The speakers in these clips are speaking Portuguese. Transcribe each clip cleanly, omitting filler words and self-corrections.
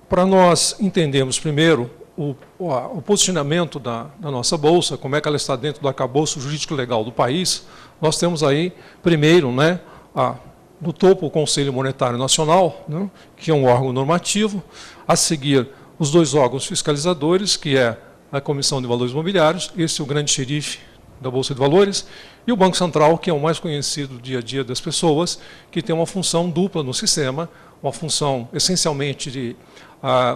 para nós entendermos primeiro o posicionamento da nossa Bolsa, como é que ela está dentro do arcabouço jurídico legal do país, nós temos aí, primeiro, né, no topo o Conselho Monetário Nacional, né, que é um órgão normativo, a seguir os dois órgãos fiscalizadores, que é a Comissão de Valores Imobiliários, esse é o grande xerife da Bolsa de Valores, e o Banco Central, que é o mais conhecido do dia a dia das pessoas, que tem uma função dupla no sistema, uma função essencialmente de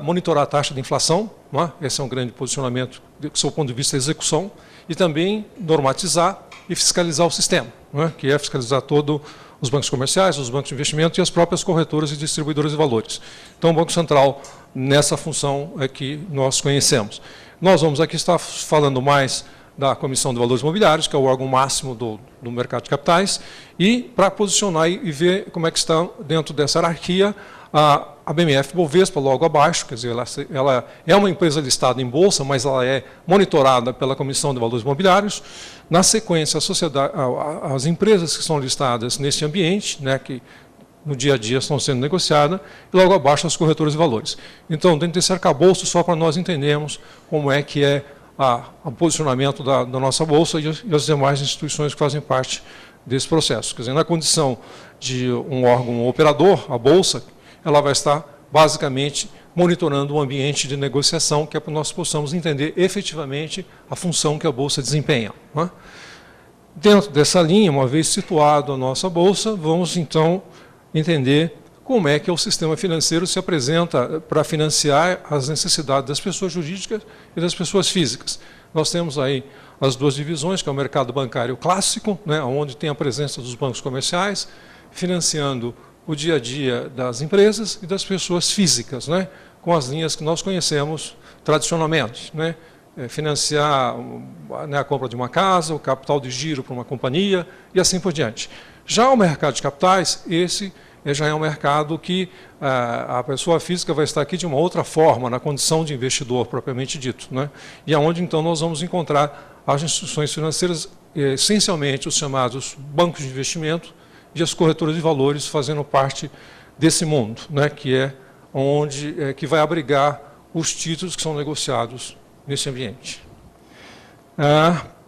monitorar a taxa de inflação, né? Esse é um grande posicionamento do seu ponto de vista da execução, e também normatizar e fiscalizar o sistema, né? Que é fiscalizar todos os bancos comerciais, os bancos de investimento e as próprias corretoras e distribuidoras de valores. Então, o Banco Central, nessa função é que nós conhecemos. Nós vamos aqui estar falando mais da Comissão de Valores Imobiliários, que é o órgão máximo do mercado de capitais, e para posicionar e ver como é que está dentro dessa hierarquia a BMF Bovespa, logo abaixo, quer dizer, ela é uma empresa listada em bolsa, mas ela é monitorada pela Comissão de Valores Imobiliários. Na sequência, as empresas que são listadas nesse ambiente, né, que no dia a dia estão sendo negociadas, e logo abaixo as corretoras de valores. Então, dentro desse arcabouço, só para nós entendermos como é que é o posicionamento da nossa Bolsa e as demais instituições que fazem parte desse processo. Quer dizer, na condição de um órgão operador, a Bolsa, ela vai estar basicamente monitorando o ambiente de negociação, que é para que nós possamos entender efetivamente a função que a Bolsa desempenha, né? Dentro dessa linha, uma vez situado a nossa Bolsa, vamos então entender como é que o sistema financeiro se apresenta para financiar as necessidades das pessoas jurídicas e das pessoas físicas. Nós temos aí as duas divisões, que é o mercado bancário clássico, né, onde tem a presença dos bancos comerciais, financiando o dia a dia das empresas e das pessoas físicas, né, com as linhas que nós conhecemos tradicionalmente, né, financiar, né, a compra de uma casa, o capital de giro para uma companhia e assim por diante. Já o mercado de capitais, esse já é um mercado que a pessoa física vai estar aqui de uma outra forma, na condição de investidor propriamente dito, né, e aonde então nós vamos encontrar as instituições financeiras, essencialmente os chamados bancos de investimento, e as corretoras de valores fazendo parte desse mundo, né, que é onde que vai abrigar os títulos que são negociados nesse ambiente.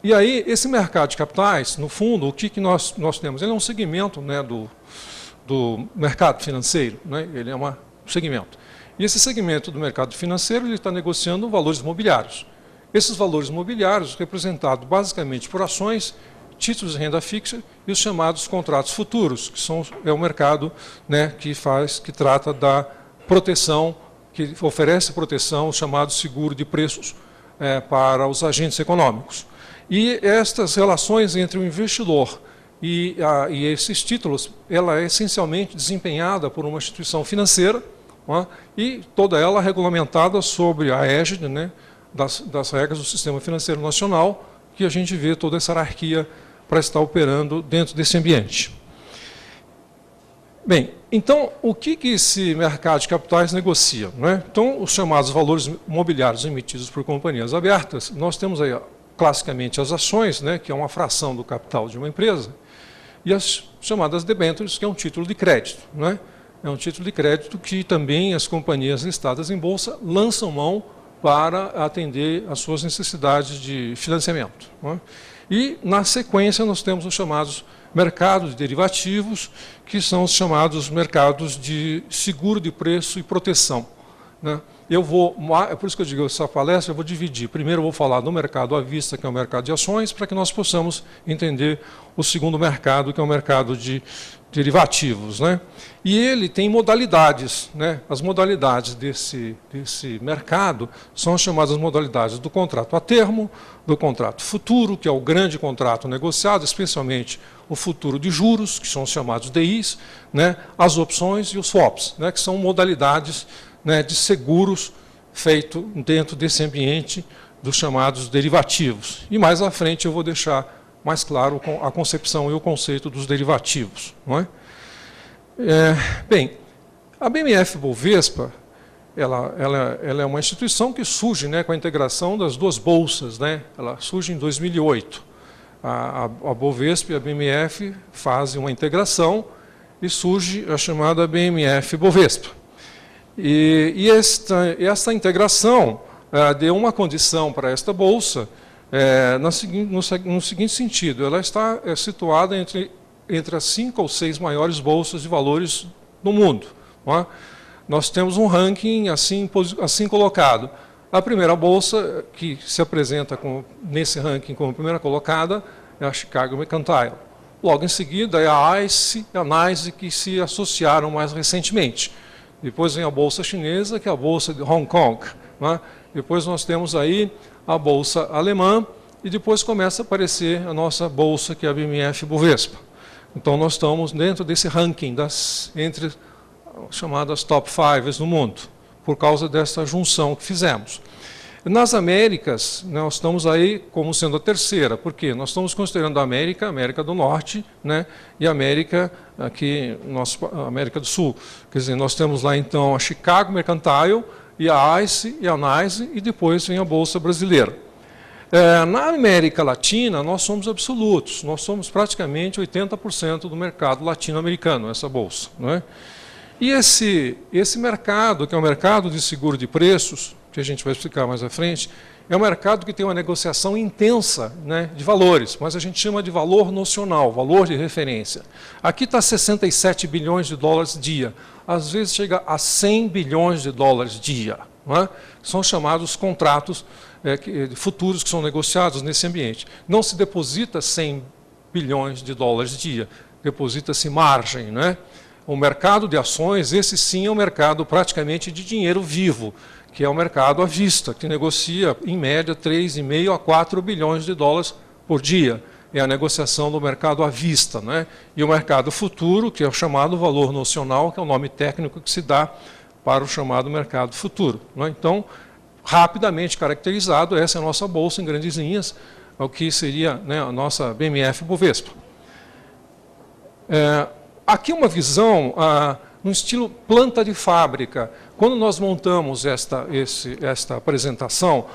E aí, esse mercado de capitais, no fundo, o que nós temos? Ele é um segmento, né, do mercado financeiro, né, ele é um segmento. E esse segmento do mercado financeiro ele está negociando valores imobiliários. Esses valores imobiliários representados basicamente por ações, títulos de renda fixa e os chamados contratos futuros, que é o mercado, né, que trata da proteção, que oferece proteção, o chamado seguro de preços para os agentes econômicos. E estas relações entre o investidor e esses títulos, ela é essencialmente desempenhada por uma instituição financeira, né, e toda ela regulamentada sobre a égide, né, das regras do Sistema Financeiro Nacional, que a gente vê toda essa hierarquia para estar operando dentro desse ambiente. Bem, então, o que esse mercado de capitais negocia, né? Então, os chamados valores imobiliários emitidos por companhias abertas, nós temos aí, classicamente, as ações, né, que é uma fração do capital de uma empresa, e as chamadas debêntures, que é um título de crédito, né? É um título de crédito que também as companhias listadas em bolsa lançam mão para atender às suas necessidades de financiamento, né? E, na sequência, nós temos os chamados mercados de derivativos, que são os chamados mercados de seguro de preço e proteção, né? É por isso que eu digo, essa palestra eu vou dividir. Primeiro eu vou falar do mercado à vista, que é o mercado de ações, para que nós possamos entender o segundo mercado, que é o mercado de derivativos, né? E ele tem modalidades, né? As modalidades desse mercado são as chamadas modalidades do contrato a termo, do contrato futuro, que é o grande contrato negociado, especialmente o futuro de juros, que são os chamados DIs, né? As opções e os swaps, né? Que são modalidades, né, de seguros feito dentro desse ambiente dos chamados derivativos. E mais à frente eu vou deixar mais claro a concepção e o conceito dos derivativos, não é? Bem, a BMF Bovespa, ela é uma instituição que surge, né, com a integração das duas bolsas, né? Ela surge em 2008. A Bovespa e a BMF fazem uma integração e surge a chamada BMF Bovespa. E esta integração deu uma condição para esta bolsa no seguinte sentido: ela está situada entre as 5 ou 6 maiores bolsas de valores no mundo. Não é? Nós temos um ranking assim colocado. A primeira bolsa que se apresenta nesse ranking como primeira colocada é a Chicago Mercantile. Logo em seguida é a ICE e a NYSE, que se associaram mais recentemente. Depois vem a bolsa chinesa, que é a bolsa de Hong Kong. Não é? Depois nós temos aí a bolsa alemã, e depois começa a aparecer a nossa bolsa, que é a BMF Bovespa. Então nós estamos dentro desse ranking entre as chamadas top 5 no mundo, por causa dessa junção que fizemos. Nas Américas, nós estamos aí como sendo a terceira. Por quê? Nós estamos considerando a América do Norte, né, e a América do Sul. Quer dizer, nós temos lá então a Chicago Mercantile, e a ICE e a NYSE, e depois vem a Bolsa Brasileira. Na América Latina, nós somos absolutos. Nós somos praticamente 80% do mercado latino-americano, essa bolsa. Não é? E esse mercado, que é o mercado de seguro de preços, que a gente vai explicar mais à frente, é um mercado que tem uma negociação intensa, né, de valores, mas a gente chama de valor nocional, valor de referência. Aqui está 67 bilhões de dólares dia, às vezes chega a 100 bilhões de dólares dia. Não é? São chamados contratos futuros que são negociados nesse ambiente. Não se deposita 100 bilhões de dólares dia, deposita-se margem. Né? O mercado de ações, esse sim é um mercado praticamente de dinheiro vivo, que é o mercado à vista, que negocia, em média, 3,5 a 4 bilhões de dólares por dia. É a negociação do mercado à vista. Né? E o mercado futuro, que é o chamado valor nocional, que é o nome técnico que se dá para o chamado mercado futuro. Né? Então, rapidamente caracterizado, essa é a nossa bolsa em grandes linhas, o que seria, né, a nossa BMF Bovespa. Aqui uma visão no estilo planta de fábrica. Quando nós montamos esta apresentação,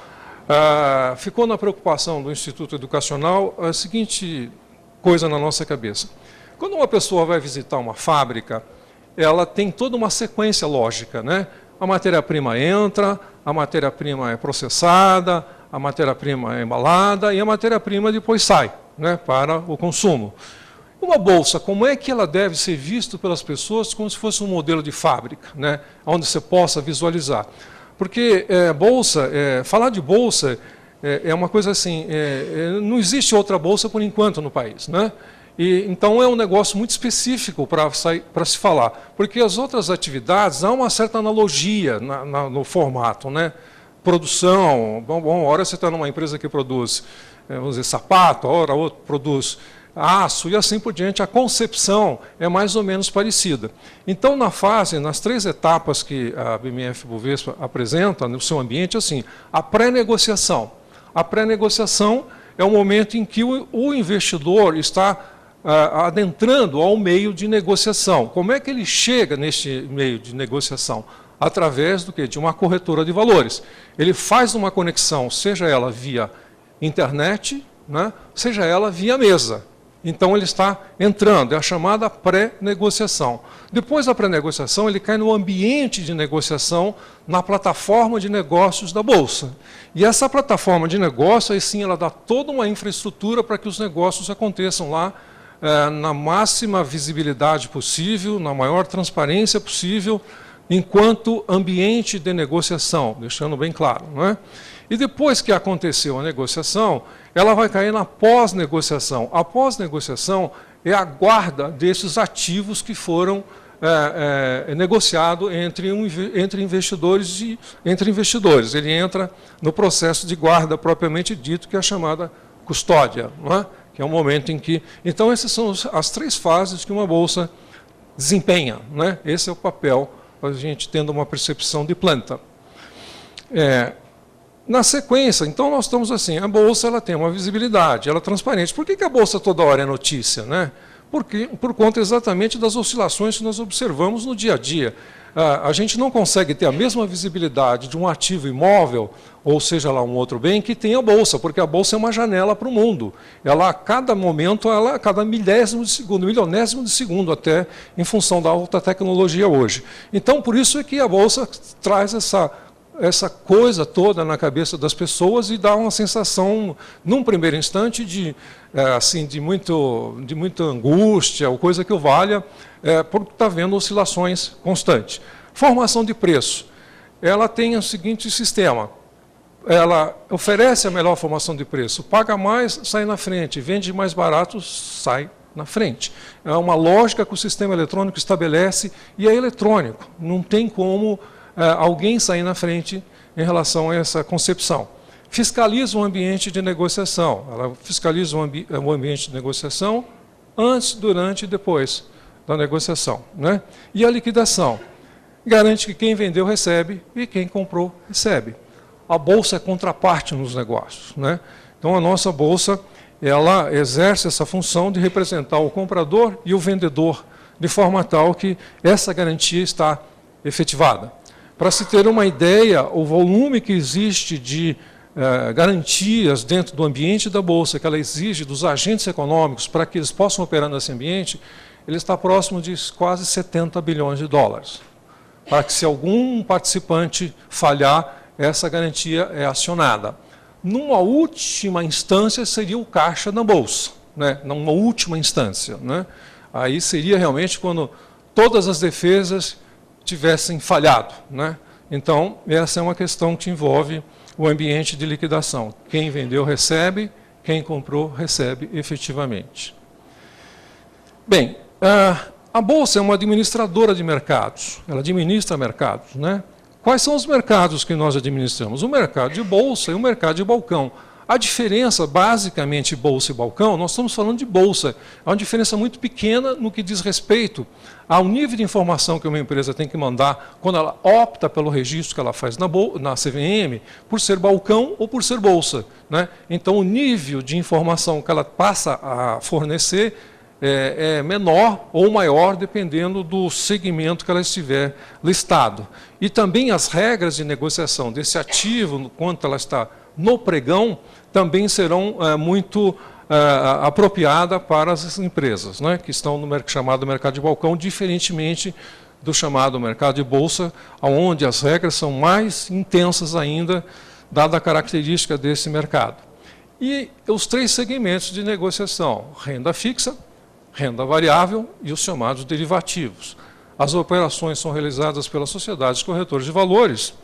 ficou na preocupação do Instituto Educacional a seguinte coisa na nossa cabeça. Quando uma pessoa vai visitar uma fábrica, ela tem toda uma sequência lógica. Né? A matéria-prima entra, a matéria-prima é processada, a matéria-prima é embalada e a matéria-prima depois sai, né, para o consumo. Uma bolsa, como é que ela deve ser vista pelas pessoas como se fosse um modelo de fábrica, né, onde você possa visualizar? Porque falar de bolsa é uma coisa assim, não existe outra bolsa por enquanto no país. Né? Então é um negócio muito específico para se falar, porque as outras atividades há uma certa analogia no formato. Né? Produção, uma hora você está numa empresa que produz, vamos dizer, sapato, a hora outra produz aço e assim por diante, a concepção é mais ou menos parecida. Então, nas 3 etapas que a BMF Bovespa apresenta no seu ambiente, assim, a pré-negociação. A pré-negociação é o momento em que o investidor está adentrando ao meio de negociação. Como é que ele chega neste meio de negociação? Através do quê? De uma corretora de valores. Ele faz uma conexão, seja ela via internet, né, seja ela via mesa. Então ele está entrando, é a chamada pré-negociação. Depois da pré-negociação, ele cai no ambiente de negociação, na plataforma de negócios da Bolsa. E essa plataforma de negócio, aí sim, ela dá toda uma infraestrutura para que os negócios aconteçam lá na máxima visibilidade possível, na maior transparência possível, enquanto ambiente de negociação, deixando bem claro. Não é? E depois que aconteceu a negociação, ela vai cair na pós-negociação. A pós-negociação é a guarda desses ativos que foram negociados entre investidores. Ele entra no processo de guarda propriamente dito, que é a chamada custódia, não é? Que é o momento em que... Então, essas são as 3 fases que uma bolsa desempenha. Né? Esse é o papel, a gente tendo uma percepção de planta. Na sequência, então, nós estamos assim, a bolsa ela tem uma visibilidade, ela é transparente. Por que a bolsa toda hora é notícia? Né? por conta exatamente das oscilações que nós observamos no dia a dia. A gente não consegue ter a mesma visibilidade de um ativo imóvel, ou seja lá um outro bem, que tem a Bolsa, porque a Bolsa é uma janela para o mundo. Ela, a cada momento, a cada milionésimo de segundo, até em função da alta tecnologia hoje. Então, por isso é que a Bolsa traz essa coisa toda na cabeça das pessoas e dá uma sensação, num primeiro instante, de muita angústia, ou coisa que o valha, porque está vendo oscilações constantes. Formação de preço. Ela tem o seguinte sistema. Ela oferece a melhor formação de preço. Paga mais, sai na frente. Vende mais barato, sai na frente. É uma lógica que o sistema eletrônico estabelece e é eletrônico. Não tem como alguém sair na frente em relação a essa concepção. Fiscaliza o ambiente de negociação. Ela fiscaliza o ambiente de negociação antes, durante e depois da negociação, né? E a liquidação. Garante que quem vendeu recebe e quem comprou recebe. A Bolsa é contraparte nos negócios, né? Então, a nossa Bolsa, ela exerce essa função de representar o comprador e o vendedor, de forma tal que essa garantia está efetivada. Para se ter uma ideia, o volume que existe de garantias dentro do ambiente da Bolsa, que ela exige dos agentes econômicos para que eles possam operar nesse ambiente, ele está próximo de quase 70 bilhões de dólares. Para que, se algum participante falhar, essa garantia é acionada. Numa última instância, seria o caixa na Bolsa, né? Numa última instância, né? Aí seria realmente quando todas as defesas tivessem falhado, né? Então, essa é uma questão que envolve o ambiente de liquidação. Quem vendeu recebe, quem comprou recebe efetivamente. Bem, a Bolsa é uma administradora de mercados, ela administra mercados, né? Quais são os mercados que nós administramos? O mercado de Bolsa e o mercado de balcão. A diferença, basicamente, Bolsa e balcão, nós estamos falando de Bolsa. É uma diferença muito pequena no que diz respeito ao nível de informação que uma empresa tem que mandar quando ela opta pelo registro que ela faz na CVM, por ser balcão ou por ser Bolsa, né? Então, o nível de informação que ela passa a fornecer é menor ou maior, dependendo do segmento que ela estiver listado. E também as regras de negociação desse ativo, quanto ela está no pregão, também serão muito apropriadas para as empresas, né, que estão no chamado mercado de balcão, diferentemente do chamado mercado de bolsa, onde as regras são mais intensas ainda, dada a característica desse mercado. E os três segmentos de negociação: renda fixa, renda variável e os chamados derivativos. As operações são realizadas pelas sociedades corretoras de valores.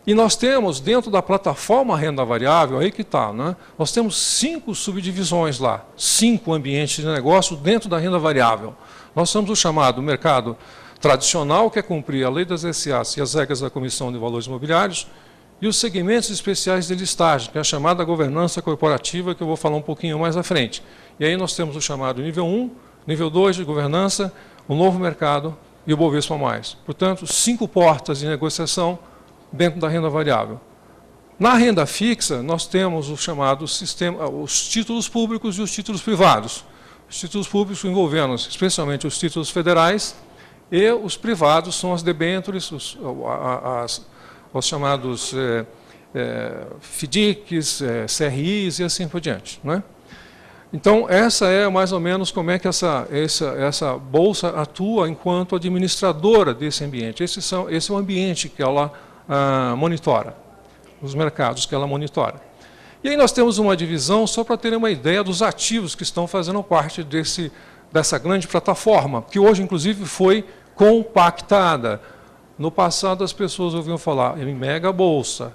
E nós temos, dentro da plataforma renda variável, aí que está, né? Nós temos 5 subdivisões lá, 5 ambientes de negócio dentro da renda variável. Nós temos o chamado mercado tradicional, que é cumprir a lei das SAs e as regras da Comissão de Valores Imobiliários, e os segmentos especiais de listagem, que é a chamada governança corporativa, que eu vou falar um pouquinho mais à frente. E aí nós temos o chamado nível 1, nível 2 de governança, o novo mercado e o Bovespa+. Portanto, 5 portas de negociação dentro da renda variável. Na renda fixa, nós temos o chamado sistema, os títulos públicos e os títulos privados. Os títulos públicos envolvendo especialmente os títulos federais, e os privados são as debêntures, os chamados FDICs, CRIs e assim por diante, né? Então, essa é mais ou menos como é que essa bolsa atua enquanto administradora desse ambiente. Esse é o ambiente que ela monitora, os mercados que ela monitora. E aí nós temos uma divisão, só para terem uma ideia dos ativos que estão fazendo parte dessa grande plataforma, que hoje, inclusive, foi compactada. No passado, as pessoas ouviam falar em mega bolsa,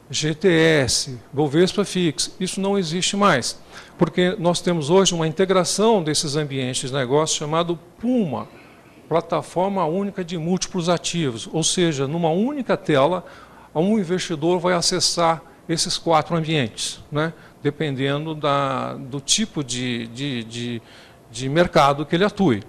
GTS, Bovespa Fix. Isso não existe mais, porque nós temos hoje uma integração desses ambientes de negócio chamado PUMA, Plataforma Única de Múltiplos Ativos, ou seja, numa única tela, um investidor vai acessar esses 4 ambientes, né, dependendo do tipo de mercado que ele atue.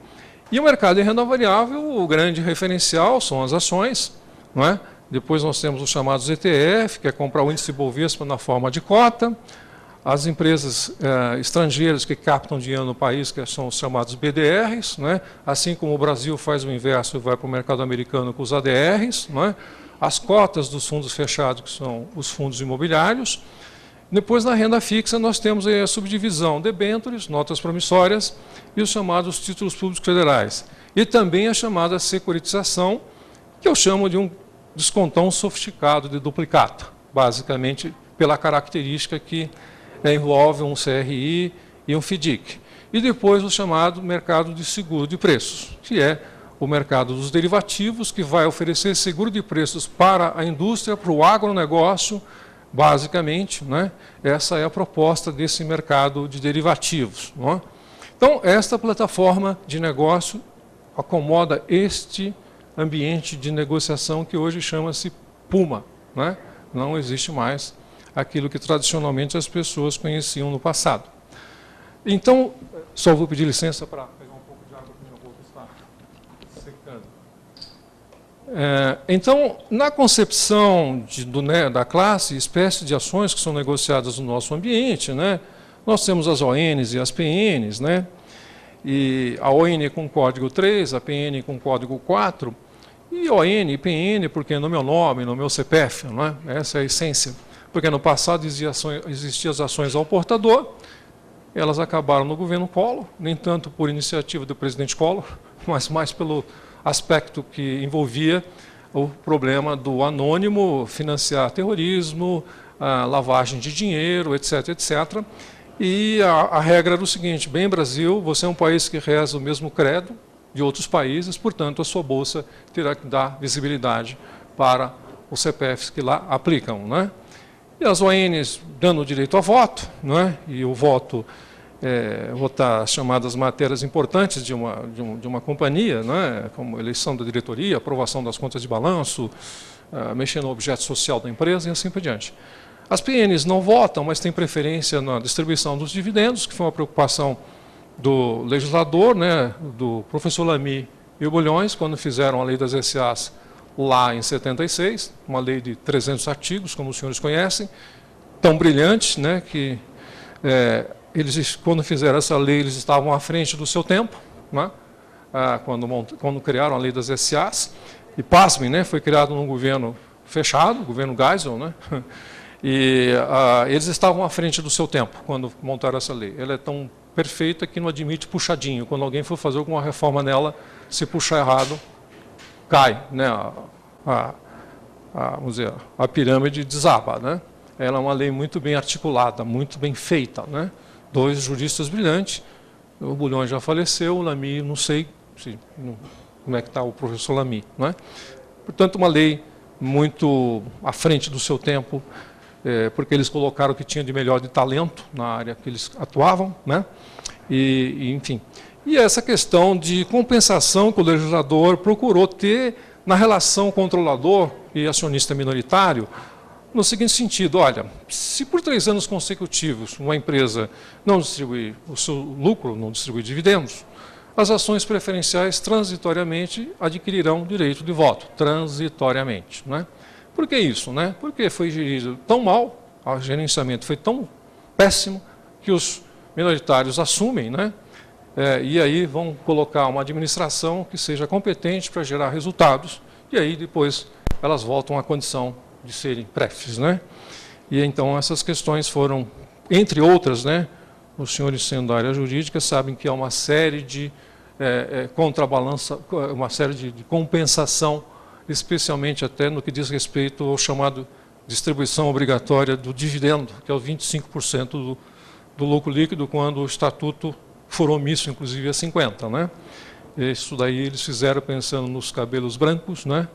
E o mercado em renda variável, o grande referencial são as ações, não é? Depois nós temos os chamados ETF, que é comprar o índice Bovespa na forma de cota. as empresas estrangeiras que captam dinheiro no país, que são os chamados BDRs, né? Assim como o Brasil faz o inverso e vai para o mercado americano com os ADRs, né? As cotas dos fundos fechados, que são os fundos imobiliários. Depois, na renda fixa, nós temos a subdivisão debêntures, notas promissórias e os chamados títulos públicos federais. E também a chamada securitização, que eu chamo de um descontão sofisticado de duplicata, basicamente pela característica que envolve um CRI e um FDIC. E depois o chamado mercado de seguro de preços, que é o mercado dos derivativos, que vai oferecer seguro de preços para a indústria, para o agronegócio, basicamente, né? Essa é a proposta desse mercado de derivativos. Não é? Então, esta plataforma de negócio acomoda este ambiente de negociação que hoje chama-se PUMA. Né? Não existe mais aquilo que tradicionalmente as pessoas conheciam no passado. Então, só vou pedir licença para pegar um pouco de água, porque minha boca está secando. Então, na concepção da classe, espécie de ações que são negociadas no nosso ambiente, né, nós temos as ONs e as PNs, né, e a ON com código 3, a PN com código 4, e ON e PN porque no meu nome, no meu CPF, né, essa é a essência. Porque no passado existiam as ações ao portador, elas acabaram no governo Collor, nem tanto por iniciativa do presidente Collor, mas mais pelo aspecto que envolvia o problema do anônimo financiar terrorismo, lavagem de dinheiro, etc., etc. E a regra era o seguinte: bem, Brasil, você é um país que reza o mesmo credo de outros países, portanto, a sua bolsa terá que dar visibilidade para os CPFs que lá aplicam, né? E as ONs dando direito a voto, não é? E o voto, votar as chamadas matérias importantes de uma companhia, não é? Como eleição da diretoria, aprovação das contas de balanço, mexer no objeto social da empresa e assim por diante. As PNs não votam, mas têm preferência na distribuição dos dividendos, que foi uma preocupação do legislador, né, do professor Lamy e o Bulhões, quando fizeram a lei das SAs, lá em 76, uma lei de 300 artigos, como os senhores conhecem, tão brilhante, né, que eles, quando fizeram essa lei, eles estavam à frente do seu tempo, né, quando criaram a lei das SAs, e pasmem, né, foi criado num governo fechado, governo Geisel, né, e eles estavam à frente do seu tempo, quando montaram essa lei. Ela é tão perfeita que não admite puxadinho. Quando alguém for fazer alguma reforma nela, se puxar errado, cai, né? Vamos dizer, a pirâmide desaba, né? Ela é uma lei muito bem articulada, muito bem feita, né? Dois juristas brilhantes, o Bulhões já faleceu, o Lamy, não sei como é que está o professor Lamy, né? Portanto, uma lei muito à frente do seu tempo, porque eles colocaram o que tinha de melhor de talento na área que eles atuavam, né? Enfim. E essa questão de compensação que o legislador procurou ter na relação controlador e acionista minoritário, no seguinte sentido: olha, se por 3 anos consecutivos uma empresa não distribui o seu lucro, não distribui dividendos, as ações preferenciais transitoriamente adquirirão direito de voto, transitoriamente, né? Por que isso, né? Porque foi gerido tão mal, o gerenciamento foi tão péssimo, que os minoritários assumem, né? E aí vão colocar uma administração que seja competente para gerar resultados, e aí depois elas voltam à condição de serem prefs, né? E então essas questões foram, entre outras, né? Os senhores sendo da área jurídica sabem que há uma série de contrabalança, uma série de compensação, especialmente até no que diz respeito ao chamado distribuição obrigatória do dividendo, que é o 25% do lucro líquido, quando o estatuto for omisso, inclusive, a 50%. Né? Isso daí eles fizeram pensando nos cabelos brancos, né?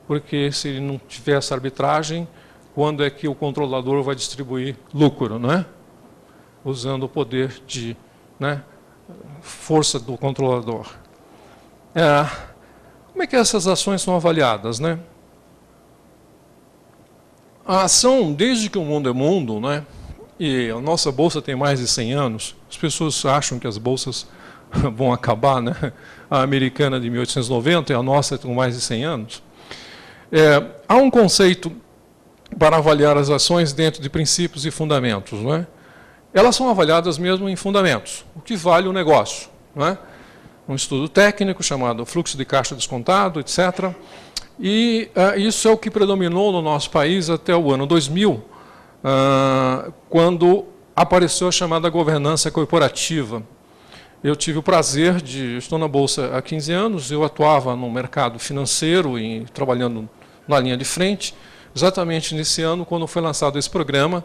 Porque se ele não tiver essa arbitragem, quando é que o controlador vai distribuir lucro, né? Usando o poder de, né, força do controlador. Como é que essas ações são avaliadas, né? A ação, desde que o mundo é mundo, né, e a nossa bolsa tem mais de 100 anos, as pessoas acham que as bolsas vão acabar, né? A americana de 1890 e a nossa com mais de 100 anos. Há um conceito para avaliar as ações dentro de princípios e fundamentos, não é? elas são avaliadas mesmo em fundamentos, o que vale o negócio, não é? Um estudo técnico chamado fluxo de caixa descontado, etc. E isso é o que predominou no nosso país até o ano 2000, quando apareceu a chamada governança corporativa. Eu tive o prazer estou na Bolsa há 15 anos, eu atuava no mercado financeiro e trabalhando na linha de frente. Exatamente nesse ano, quando foi lançado esse programa,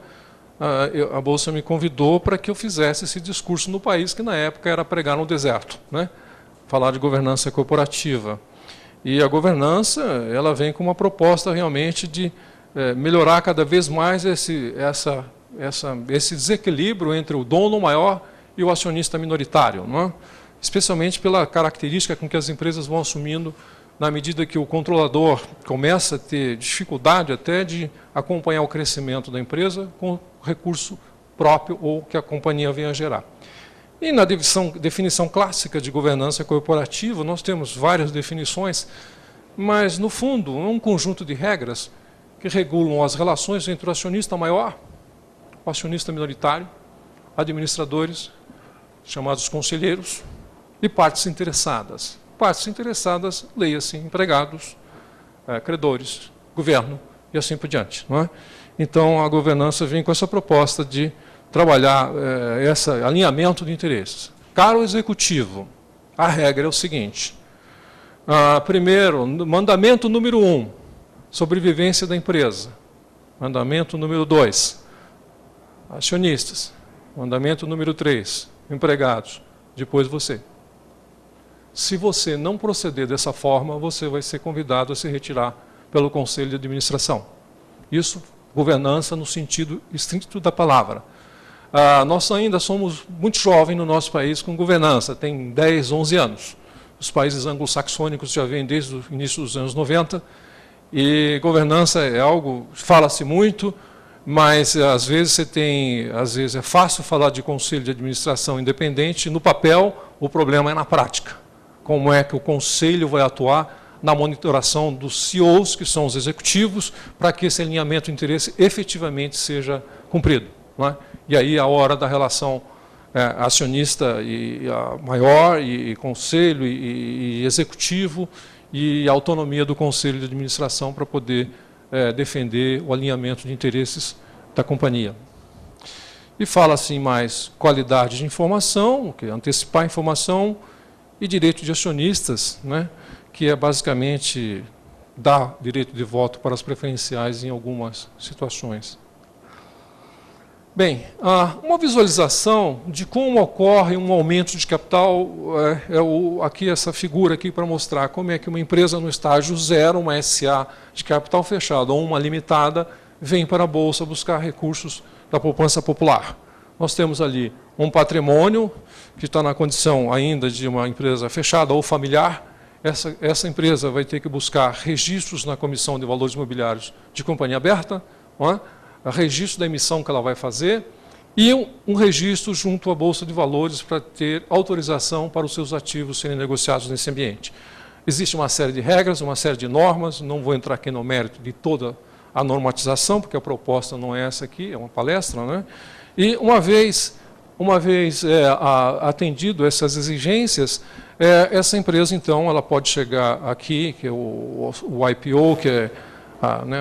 a Bolsa me convidou para que eu fizesse esse discurso no país, que na época era pregar no deserto, né? Falar de governança corporativa. E a governança, ela vem com uma proposta realmente de melhorar cada vez mais esse desequilíbrio entre o dono maior e o acionista minoritário, não é? Especialmente pela característica com que as empresas vão assumindo na medida que o controlador começa a ter dificuldade até de acompanhar o crescimento da empresa com recurso próprio ou que a companhia venha a gerar. E na definição clássica de governança corporativa, nós temos várias definições, mas, no fundo, é um conjunto de regras que regulam as relações entre o acionista maior, o acionista minoritário, administradores, chamados conselheiros, e partes interessadas. Partes interessadas, leia-se empregados, credores, governo e assim por diante, não é? Então, a governança vem com essa proposta de trabalhar esse alinhamento de interesses. Caro executivo, a regra é o seguinte. Primeiro, mandamento número 1, sobrevivência da empresa. Mandamento número 2, acionistas. Mandamento número 3, empregados. Depois você. Se você não proceder dessa forma, você vai ser convidado a se retirar pelo Conselho de Administração. Isso, governança no sentido estrito da palavra. Nós ainda somos muito jovens no nosso país com governança, tem 10, 11 anos. Os países anglo-saxônicos já vêm desde o início dos anos 90, e governança é algo, fala-se muito, mas às vezes é fácil falar de conselho de administração independente, no papel o problema é na prática. Como é que o conselho vai atuar na monitoração dos CEOs, que são os executivos, para que esse alinhamento de interesse efetivamente seja cumprido, não é? E aí a hora da relação acionista maior, e conselho, e executivo, e a autonomia do conselho de administração para poder defender o alinhamento de interesses da companhia. E fala assim mais qualidade de informação, que é antecipar a informação, e direito de acionistas, né, que é basicamente dar direito de voto para as preferenciais em algumas situações. Bem, uma visualização de como ocorre um aumento de capital, aqui essa figura aqui para mostrar como é que uma empresa no estágio 0, uma SA de capital fechado ou uma limitada, vem para a Bolsa buscar recursos da poupança popular. Nós temos ali um patrimônio que está na condição ainda de uma empresa fechada ou familiar. Essa empresa vai ter que buscar registros na Comissão de Valores Imobiliários de companhia aberta, não é? Registro da emissão que ela vai fazer e um registro junto à Bolsa de Valores para ter autorização para os seus ativos serem negociados nesse ambiente. Existe uma série de regras, uma série de normas, não vou entrar aqui no mérito de toda a normatização, porque a proposta não é essa aqui, é uma palestra, né? E uma vez atendido essas exigências, essa empresa, então, ela pode chegar aqui, que é o IPO, que é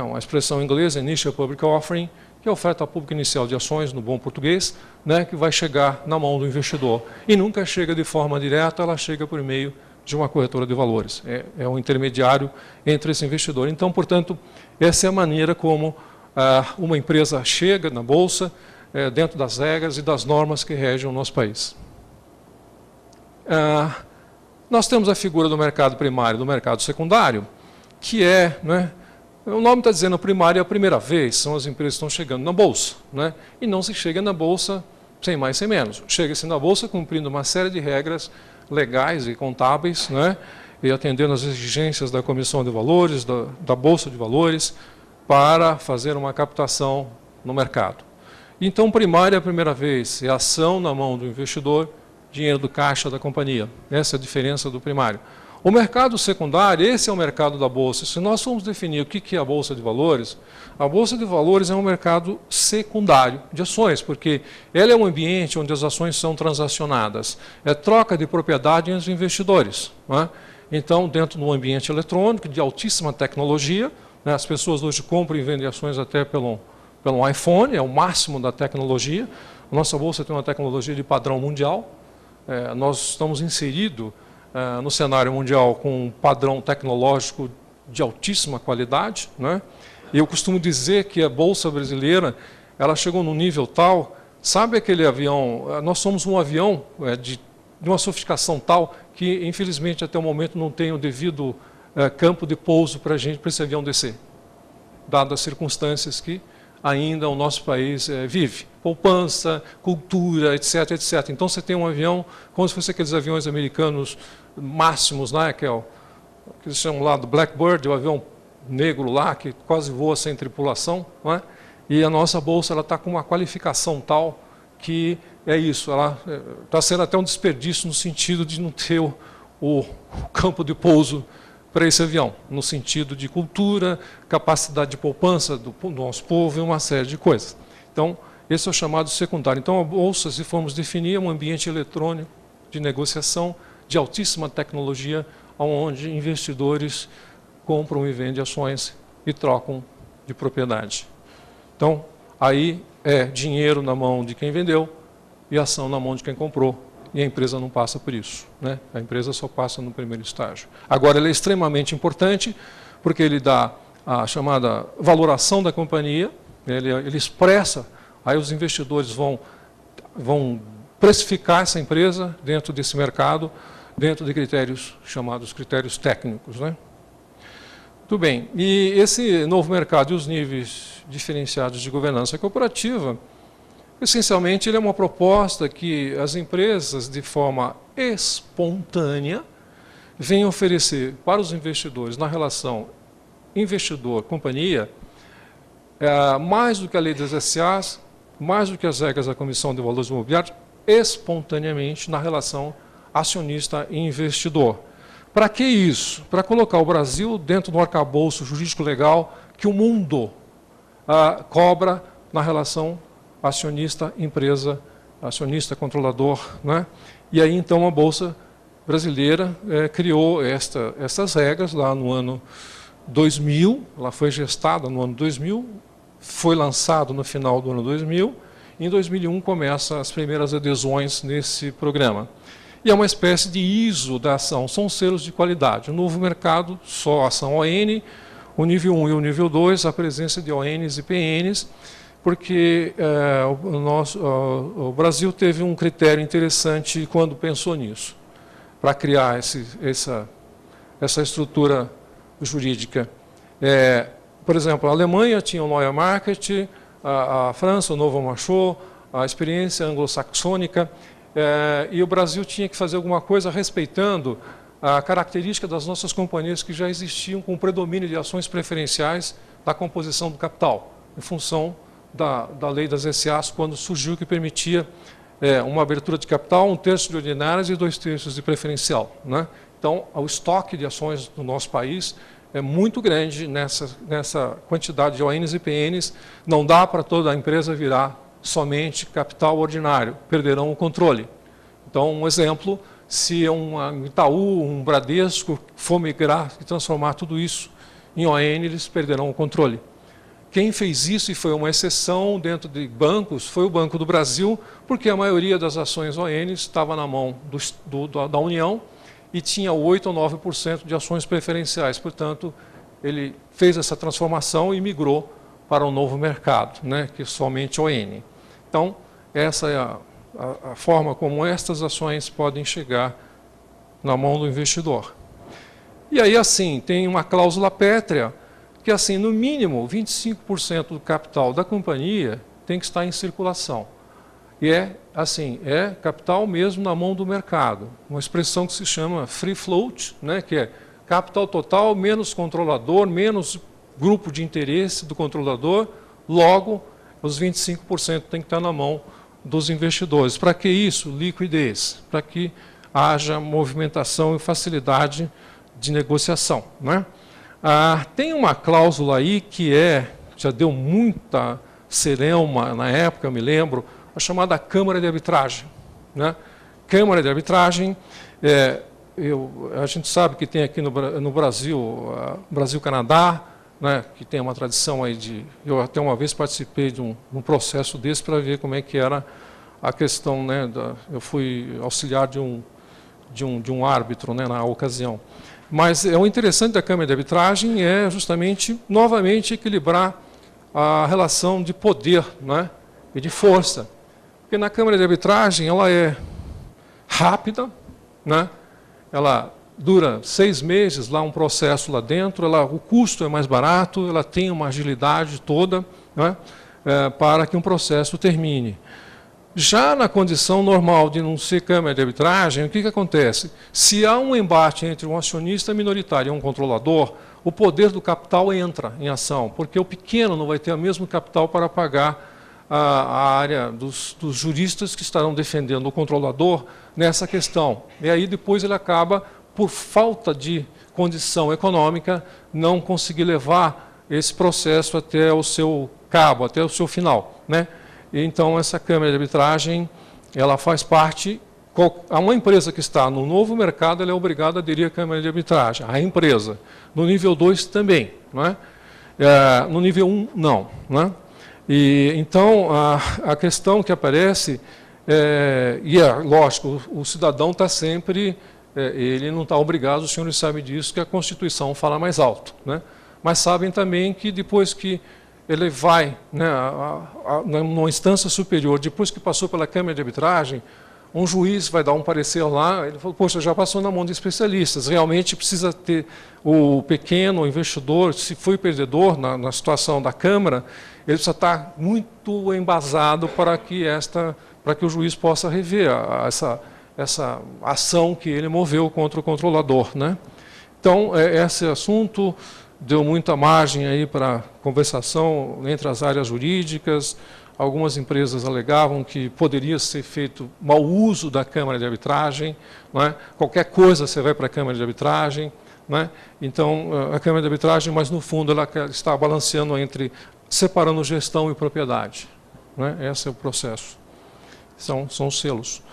uma expressão inglesa, Initial Public Offering, que é a oferta pública inicial de ações, no bom português, né, que vai chegar na mão do investidor. E nunca chega de forma direta, ela chega por meio de uma corretora de valores. É um intermediário entre esse investidor. Então, portanto, essa é a maneira como uma empresa chega na Bolsa, dentro das regras e das normas que regem o nosso país. Nós temos a figura do mercado primário e do mercado secundário, que o nome está dizendo primário é a primeira vez, são as empresas que estão chegando na Bolsa, né? E não se chega na Bolsa sem mais, sem menos. Chega-se na Bolsa cumprindo uma série de regras legais e contábeis, né? E atendendo às exigências da Comissão de Valores, da Bolsa de Valores, para fazer uma captação no mercado. Então, primário é a primeira vez, é ação na mão do investidor, dinheiro do caixa da companhia. Essa é a diferença do primário. O mercado secundário, esse é o mercado da Bolsa. Se nós formos definir o que é a Bolsa de Valores é um mercado secundário de ações, porque ela é um ambiente onde as ações são transacionadas. É troca de propriedade entre os investidores. Não é? Então, dentro de um ambiente eletrônico de altíssima tecnologia, né, as pessoas hoje compram e vendem ações até pelo iPhone, é o máximo da tecnologia. A nossa Bolsa tem uma tecnologia de padrão mundial. Nós estamos inseridos no cenário mundial com um padrão tecnológico de altíssima qualidade, né? E eu costumo dizer que a Bolsa brasileira, ela chegou num nível tal, sabe aquele avião, nós somos um avião de uma sofisticação tal que, infelizmente, até o momento não tem o devido campo de pouso para esse avião descer, dadas as circunstâncias que ainda o nosso país vive. Poupança, cultura, etc, etc. Então, você tem um avião, como se fosse aqueles aviões americanos máximos, né, que eles chamam lá do Blackbird, o avião negro lá, que quase voa sem tripulação. Não é? E a nossa Bolsa está com uma qualificação tal que é isso, ela está sendo até um desperdício no sentido de não ter o campo de pouso para esse avião, no sentido de cultura, capacidade de poupança do nosso povo e uma série de coisas. Então, esse é o chamado secundário. Então, a Bolsa, se formos definir, é um ambiente eletrônico de negociação de altíssima tecnologia, onde investidores compram e vendem ações e trocam de propriedade. Então, aí é dinheiro na mão de quem vendeu e ação na mão de quem comprou. E a empresa não passa por isso, né? A empresa só passa no primeiro estágio. Agora, ele é extremamente importante, porque ele dá a chamada valoração da companhia, ele expressa, aí os investidores vão precificar essa empresa dentro desse mercado, dentro de critérios chamados critérios técnicos, né? Muito bem, e esse novo mercado e os níveis diferenciados de governança corporativa, essencialmente, ele é uma proposta que as empresas, de forma espontânea, vêm oferecer para os investidores, na relação investidor-companhia, mais do que a lei das SAs, mais do que as regras da Comissão de Valores Imobiliários, espontaneamente na relação acionista e investidor. Para que isso? Para colocar o Brasil dentro do arcabouço jurídico legal que o mundo cobra na relação acionista-empresa, acionista-controlador, né? E aí, então, a Bolsa Brasileira criou essas regras lá no ano 2000, ela foi gestada no ano 2000, foi lançado no final do ano 2000, e em 2001 começam as primeiras adesões nesse programa. E é uma espécie de ISO da ação, são selos de qualidade. O novo mercado, só ação ON, o nível 1 e o nível 2, a presença de ONs e PNs, porque o Brasil teve um critério interessante quando pensou nisso, para criar essa estrutura jurídica. Por exemplo, a Alemanha tinha o Neue Market, a França, o Novo Marchot, a experiência anglo-saxônica, e o Brasil tinha que fazer alguma coisa respeitando a característica das nossas companhias que já existiam com o predomínio de ações preferenciais da composição do capital, em função da lei das SAs, quando surgiu, que permitia uma abertura de capital, 1/3 de ordinárias e 2/3 de preferencial, né? Então, o estoque de ações do nosso país é muito grande nessa quantidade de ONs e PNs, não dá para toda a empresa virar somente capital ordinário, perderão o controle. Então, um exemplo, se um Itaú, um Bradesco for migrar e transformar tudo isso em ON, eles perderão o controle. Quem fez isso, e foi uma exceção dentro de bancos, foi o Banco do Brasil, porque a maioria das ações ON estava na mão da União e tinha 8 ou 9% de ações preferenciais. Portanto, ele fez essa transformação e migrou para um novo mercado, né, que é somente ON. Então, essa é a forma como estas ações podem chegar na mão do investidor. E aí, assim, tem uma cláusula pétrea, que, assim, no mínimo, 25% do capital da companhia tem que estar em circulação. E é capital mesmo na mão do mercado. Uma expressão que se chama free float, né, que é capital total menos controlador, menos grupo de interesse do controlador, logo, os 25% tem que estar na mão dos investidores. Para que isso? Liquidez. Para que haja movimentação e facilidade de negociação, né? Tem uma cláusula aí que já deu muita celeuma na época, eu me lembro, a chamada Câmara de Arbitragem, né? Câmara de Arbitragem, a gente sabe que tem aqui no Brasil, Brasil-Canadá, né, que tem uma tradição aí eu até uma vez participei de um processo desse para ver como é que era a questão, né, eu fui auxiliar de um árbitro, né, na ocasião. Mas o interessante da Câmara de Arbitragem é justamente, novamente, equilibrar a relação de poder, né, e de força. Porque na Câmara de Arbitragem ela é rápida, né, ela dura 6 meses, lá um processo lá dentro, o custo é mais barato, ela tem uma agilidade toda, né, para que um processo termine. Já na condição normal de não ser Câmara de Arbitragem, o que acontece? Se há um embate entre um acionista minoritário e um controlador, o poder do capital entra em ação, porque o pequeno não vai ter o mesmo capital para pagar a área dos juristas que estarão defendendo o controlador nessa questão. E aí depois ele acaba, por falta de condição econômica, não conseguir levar esse processo até o seu cabo, até o seu final, né? Então, essa Câmara de Arbitragem, ela faz parte, uma empresa que está no novo mercado, ela é obrigada a aderir à Câmara de Arbitragem, a empresa. No nível 2 também, não é? No nível 1, não, né? E, então, a questão que aparece, lógico, o cidadão está sempre, ele não está obrigado, os senhores sabem disso, que a Constituição fala mais alto, né? Mas sabem também que depois que ele vai, né, numa instância superior, depois que passou pela Câmara de Arbitragem, um juiz vai dar um parecer lá, ele falou, poxa, já passou na mão de especialistas, realmente precisa ter o pequeno, o investidor, se foi perdedor na situação da Câmara, ele precisa estar muito embasado para que o juiz possa rever essa ação que ele moveu contra o controlador, né? Então, esse assunto deu muita margem aí para conversação entre as áreas jurídicas. Algumas empresas alegavam que poderia ser feito mau uso da Câmara de Arbitragem, não é? Qualquer coisa você vai para a Câmara de Arbitragem, não é? Então, a Câmara de Arbitragem, mas no fundo ela está balanceando separando gestão e propriedade, não é? Esse é o processo, são os selos.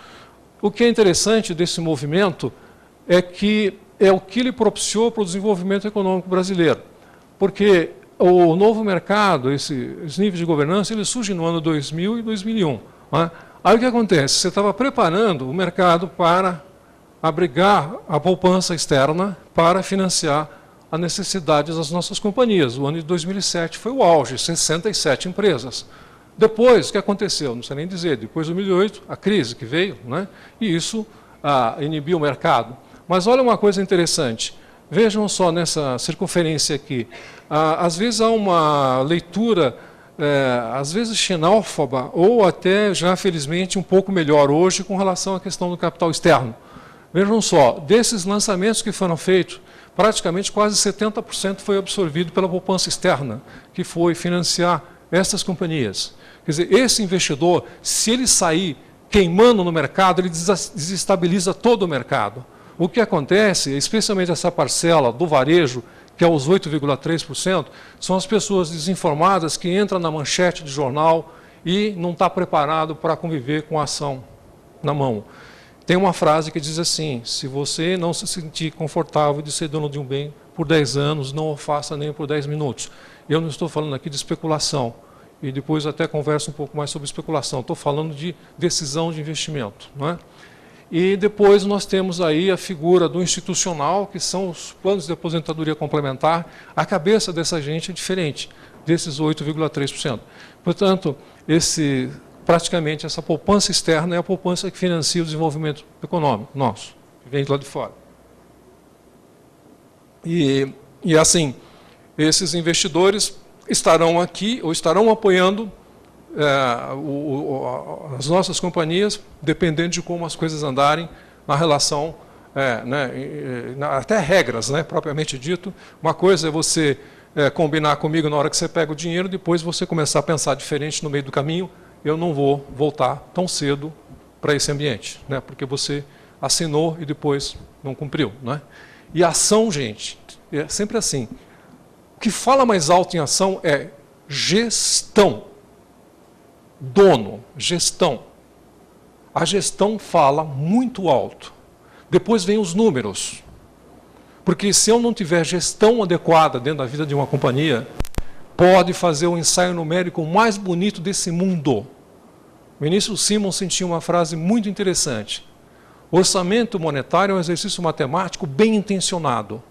O que é interessante desse movimento é que é o que ele propiciou para o desenvolvimento econômico brasileiro. Porque o novo mercado, esses níveis de governança, eles surgem no ano 2000 e 2001. Né? Aí o que acontece? Você estava preparando o mercado para abrigar a poupança externa para financiar as necessidades das nossas companhias. O ano de 2007 foi o auge, 67 empresas. Depois, o que aconteceu? Não sei nem dizer. Depois de 2008, a crise que veio, né? E isso inibiu o mercado. Mas olha uma coisa interessante, vejam só nessa circunferência aqui, às vezes há uma leitura, às vezes xenófoba, ou até já felizmente um pouco melhor hoje com relação à questão do capital externo. Vejam só, desses lançamentos que foram feitos, praticamente quase 70% foi absorvido pela poupança externa, que foi financiar essas companhias. Quer dizer, esse investidor, se ele sair queimando no mercado, ele desestabiliza todo o mercado. O que acontece, especialmente essa parcela do varejo, que é os 8,3%, são as pessoas desinformadas que entram na manchete de jornal e não está preparado para conviver com a ação na mão. Tem uma frase que diz assim, se você não se sentir confortável de ser dono de um bem por 10 anos, não o faça nem por 10 minutos. Eu não estou falando aqui de especulação, e depois até converso um pouco mais sobre especulação, estou falando de decisão de investimento, não é? E depois nós temos aí a figura do institucional, que são os planos de aposentadoria complementar. A cabeça dessa gente é diferente, desses 8,3%. Portanto, praticamente essa poupança externa é a poupança que financia o desenvolvimento econômico nosso, que vem de lá de fora. E assim, esses investidores estarão aqui, ou estarão apoiando as nossas companhias, dependendo de como as coisas andarem na relação, até regras, né, propriamente dito. Uma coisa é você combinar comigo na hora que você pega o dinheiro, depois você começar a pensar diferente no meio do caminho, eu não vou voltar tão cedo para esse ambiente, né, porque você assinou e depois não cumpriu. Né? E a ação, gente, é sempre assim. O que fala mais alto em ação é gestão. Dono, gestão. A gestão fala muito alto. Depois vem os números. Porque se eu não tiver gestão adequada dentro da vida de uma companhia, pode fazer o ensaio numérico mais bonito desse mundo. O ministro Simons tinha uma frase muito interessante. O orçamento monetário é um exercício matemático bem intencionado.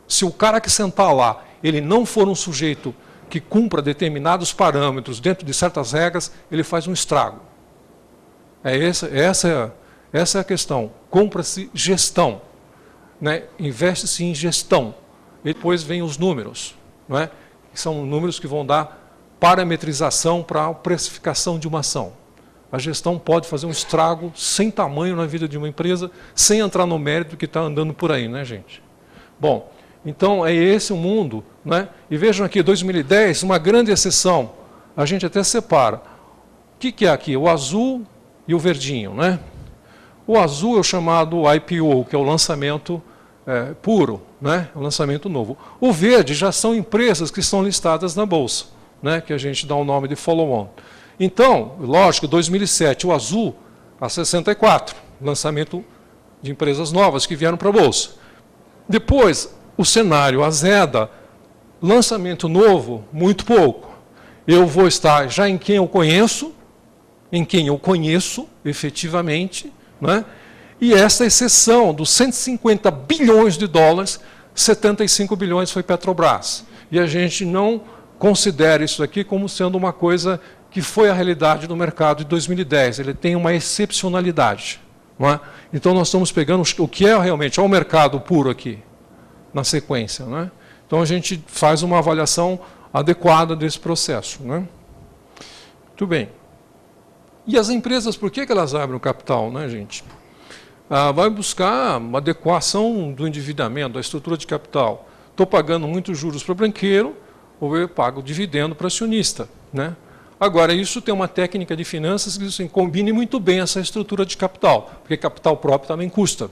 Se o cara que sentar lá, ele não for um sujeito que cumpra determinados parâmetros dentro de certas regras, ele faz um estrago. Essa é a questão. Compra-se gestão. Né? Investe-se em gestão. E depois vem os números. Não é? Que são números que vão dar parametrização para a precificação de uma ação. A gestão pode fazer um estrago sem tamanho na vida de uma empresa, sem entrar no mérito que está andando por aí, né, gente? Bom, então é esse o mundo, né? E vejam aqui, 2010, uma grande exceção. A gente até separa. O que é aqui? O azul e o verdinho, né? O azul é o chamado IPO, que é o lançamento puro, né? O lançamento novo. O verde já são empresas que estão listadas na Bolsa, né? Que a gente dá o nome de follow-on. Então, lógico, 2007, o azul, a 64, lançamento de empresas novas que vieram para a Bolsa. Depois, o cenário azeda, lançamento novo, muito pouco. Eu vou estar já em quem eu conheço efetivamente, né? E essa exceção dos 150 bilhões de dólares, 75 bilhões foi Petrobras. E a gente não considera isso aqui como sendo uma coisa que foi a realidade do mercado de 2010. Ele tem uma excepcionalidade. Não é? Então, nós estamos pegando o que é realmente o mercado puro aqui, na sequência. Não é? Então, a gente faz uma avaliação adequada desse processo. Não é? Muito bem. E as empresas, por que elas abrem o capital, né, gente? Vai buscar uma adequação do endividamento, da estrutura de capital. Estou pagando muitos juros para o banqueiro, ou eu pago dividendo para o acionista. Né? Agora, isso tem uma técnica de finanças que assim, combine muito bem essa estrutura de capital, porque capital próprio também custa.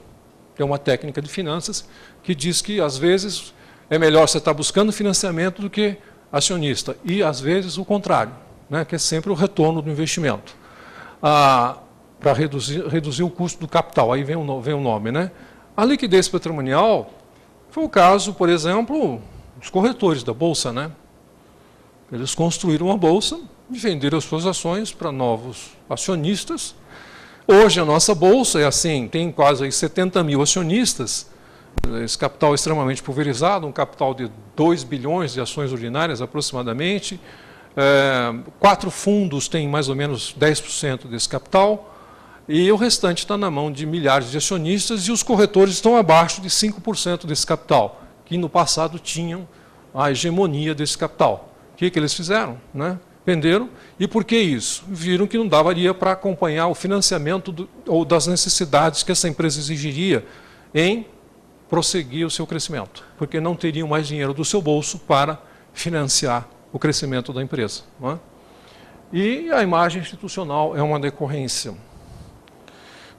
Tem uma técnica de finanças que diz que, às vezes, é melhor você estar buscando financiamento do que acionista. E, às vezes, o contrário, né? Que é sempre o retorno do investimento. Para reduzir o custo do capital. Aí vem o nome. Né? A liquidez patrimonial foi o caso, por exemplo, dos corretores da Bolsa. Né? Eles construíram a Bolsa e venderam as suas ações para novos acionistas. Hoje a nossa Bolsa é assim, tem quase 70 mil acionistas, esse capital é extremamente pulverizado, um capital de 2 bilhões de ações ordinárias aproximadamente. 4 fundos têm mais ou menos 10% desse capital, e o restante está na mão de milhares de acionistas, e os corretores estão abaixo de 5% desse capital, que no passado tinham a hegemonia desse capital. O que eles fizeram? Né? Venderam. E por que isso? Viram que não daria para acompanhar o financiamento ou das necessidades que essa empresa exigiria em prosseguir o seu crescimento, porque não teriam mais dinheiro do seu bolso para financiar o crescimento da empresa. Não é? E a imagem institucional é uma decorrência.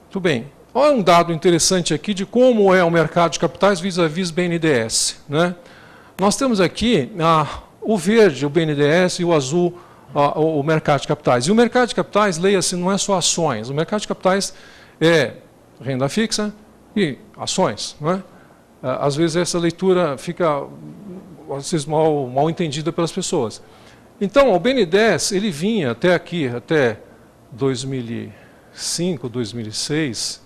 Muito bem. Olha um dado interessante aqui de como é o mercado de capitais vis-à-vis BNDES. Né? Nós temos aqui o verde, o BNDES, e o azul, o mercado de capitais. E o mercado de capitais, leia-se, não é só ações. O mercado de capitais é renda fixa e ações. Não é? Às vezes essa leitura fica mal entendida pelas pessoas. Então, o BNDES, ele vinha até aqui, até 2005, 2006.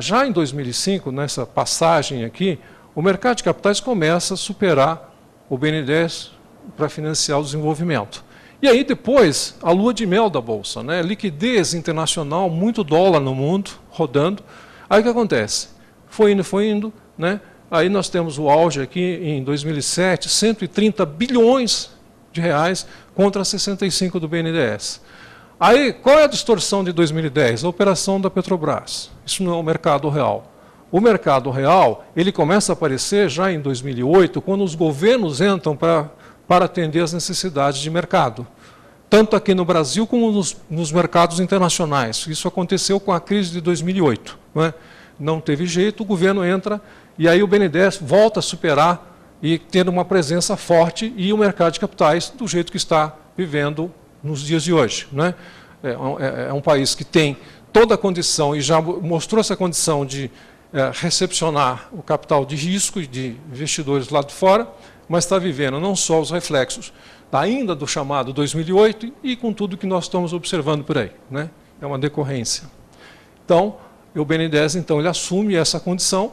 Já em 2005, nessa passagem aqui, o mercado de capitais começa a superar o BNDES para financiar o desenvolvimento. E aí depois, a lua de mel da Bolsa, né? Liquidez internacional, muito dólar no mundo, rodando. Aí o que acontece? Foi indo, né? Aí nós temos o auge aqui em 2007, 130 bilhões de reais contra 65 do BNDES. Aí, qual é a distorção de 2010? A operação da Petrobras. Isso não é o mercado real. O mercado real, ele começa a aparecer já em 2008, quando os governos entram para atender as necessidades de mercado. Tanto aqui no Brasil como nos mercados internacionais. Isso aconteceu com a crise de 2008. Não é? não teve jeito, o governo entra e aí o BNDES volta a superar e tendo uma presença forte e o mercado de capitais do jeito que está vivendo nos dias de hoje, né? É um país que tem toda a condição e já mostrou essa condição de recepcionar o capital de risco e de investidores lá de fora, mas está vivendo não só os reflexos ainda do chamado 2008 e com tudo que nós estamos observando por aí, né? É uma decorrência. Então, o BNDES então, ele assume essa condição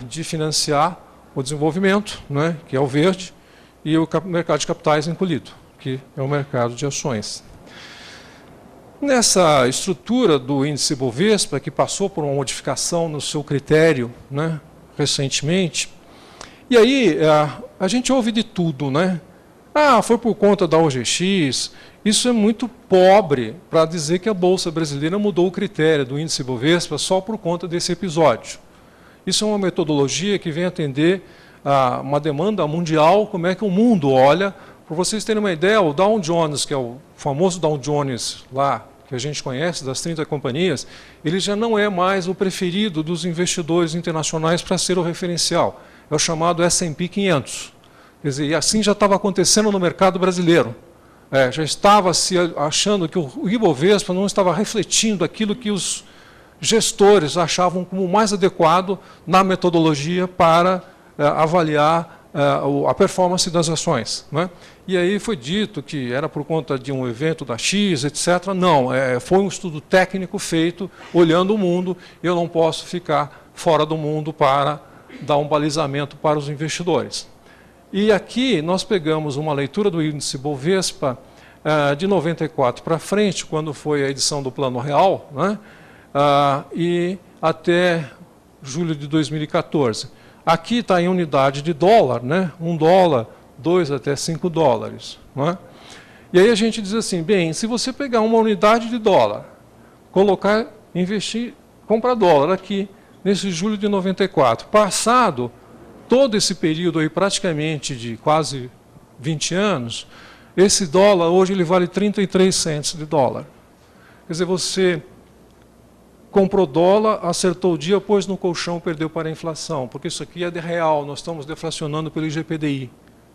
de financiar o desenvolvimento, né, que é o verde, e o mercado de capitais encolhido, que é o mercado de ações. Nessa estrutura do índice Bovespa, que passou por uma modificação no seu critério, né, recentemente, e aí a gente ouve de tudo, né? Foi por conta da OGX. Isso é muito pobre para dizer que a Bolsa Brasileira mudou o critério do índice Bovespa só por conta desse episódio. Isso é uma metodologia que vem atender a uma demanda mundial, como é que o mundo olha. Para vocês terem uma ideia, o Dow Jones, que é o famoso Dow Jones lá, que a gente conhece, das 30 companhias, ele já não é mais o preferido dos investidores internacionais para ser o referencial. É o chamado S&P 500. Quer dizer, e assim já estava acontecendo no mercado brasileiro. Já estava se achando que o Ibovespa não estava refletindo aquilo que os gestores achavam como mais adequado na metodologia para avaliar a performance das ações, né? E aí foi dito que era por conta de um evento da X, etc. Não, foi um estudo técnico feito olhando o mundo. Eu não posso ficar fora do mundo para dar um balizamento para os investidores. E aqui nós pegamos uma leitura do índice Bovespa de 94 para frente, quando foi a edição do Plano Real, né? E até julho de 2014. Aqui está em unidade de dólar, né? $1, 2 até 5 dólares. Né? E aí a gente diz assim, bem, se você pegar uma unidade de dólar, colocar, investir, comprar dólar aqui, nesse julho de 94, passado todo esse período aí praticamente de quase 20 anos, esse dólar hoje ele vale 33 cents de dólar. Quer dizer, você comprou dólar, acertou o dia, pôs no colchão, perdeu para a inflação, porque isso aqui é de real, nós estamos deflacionando pelo IGPDI,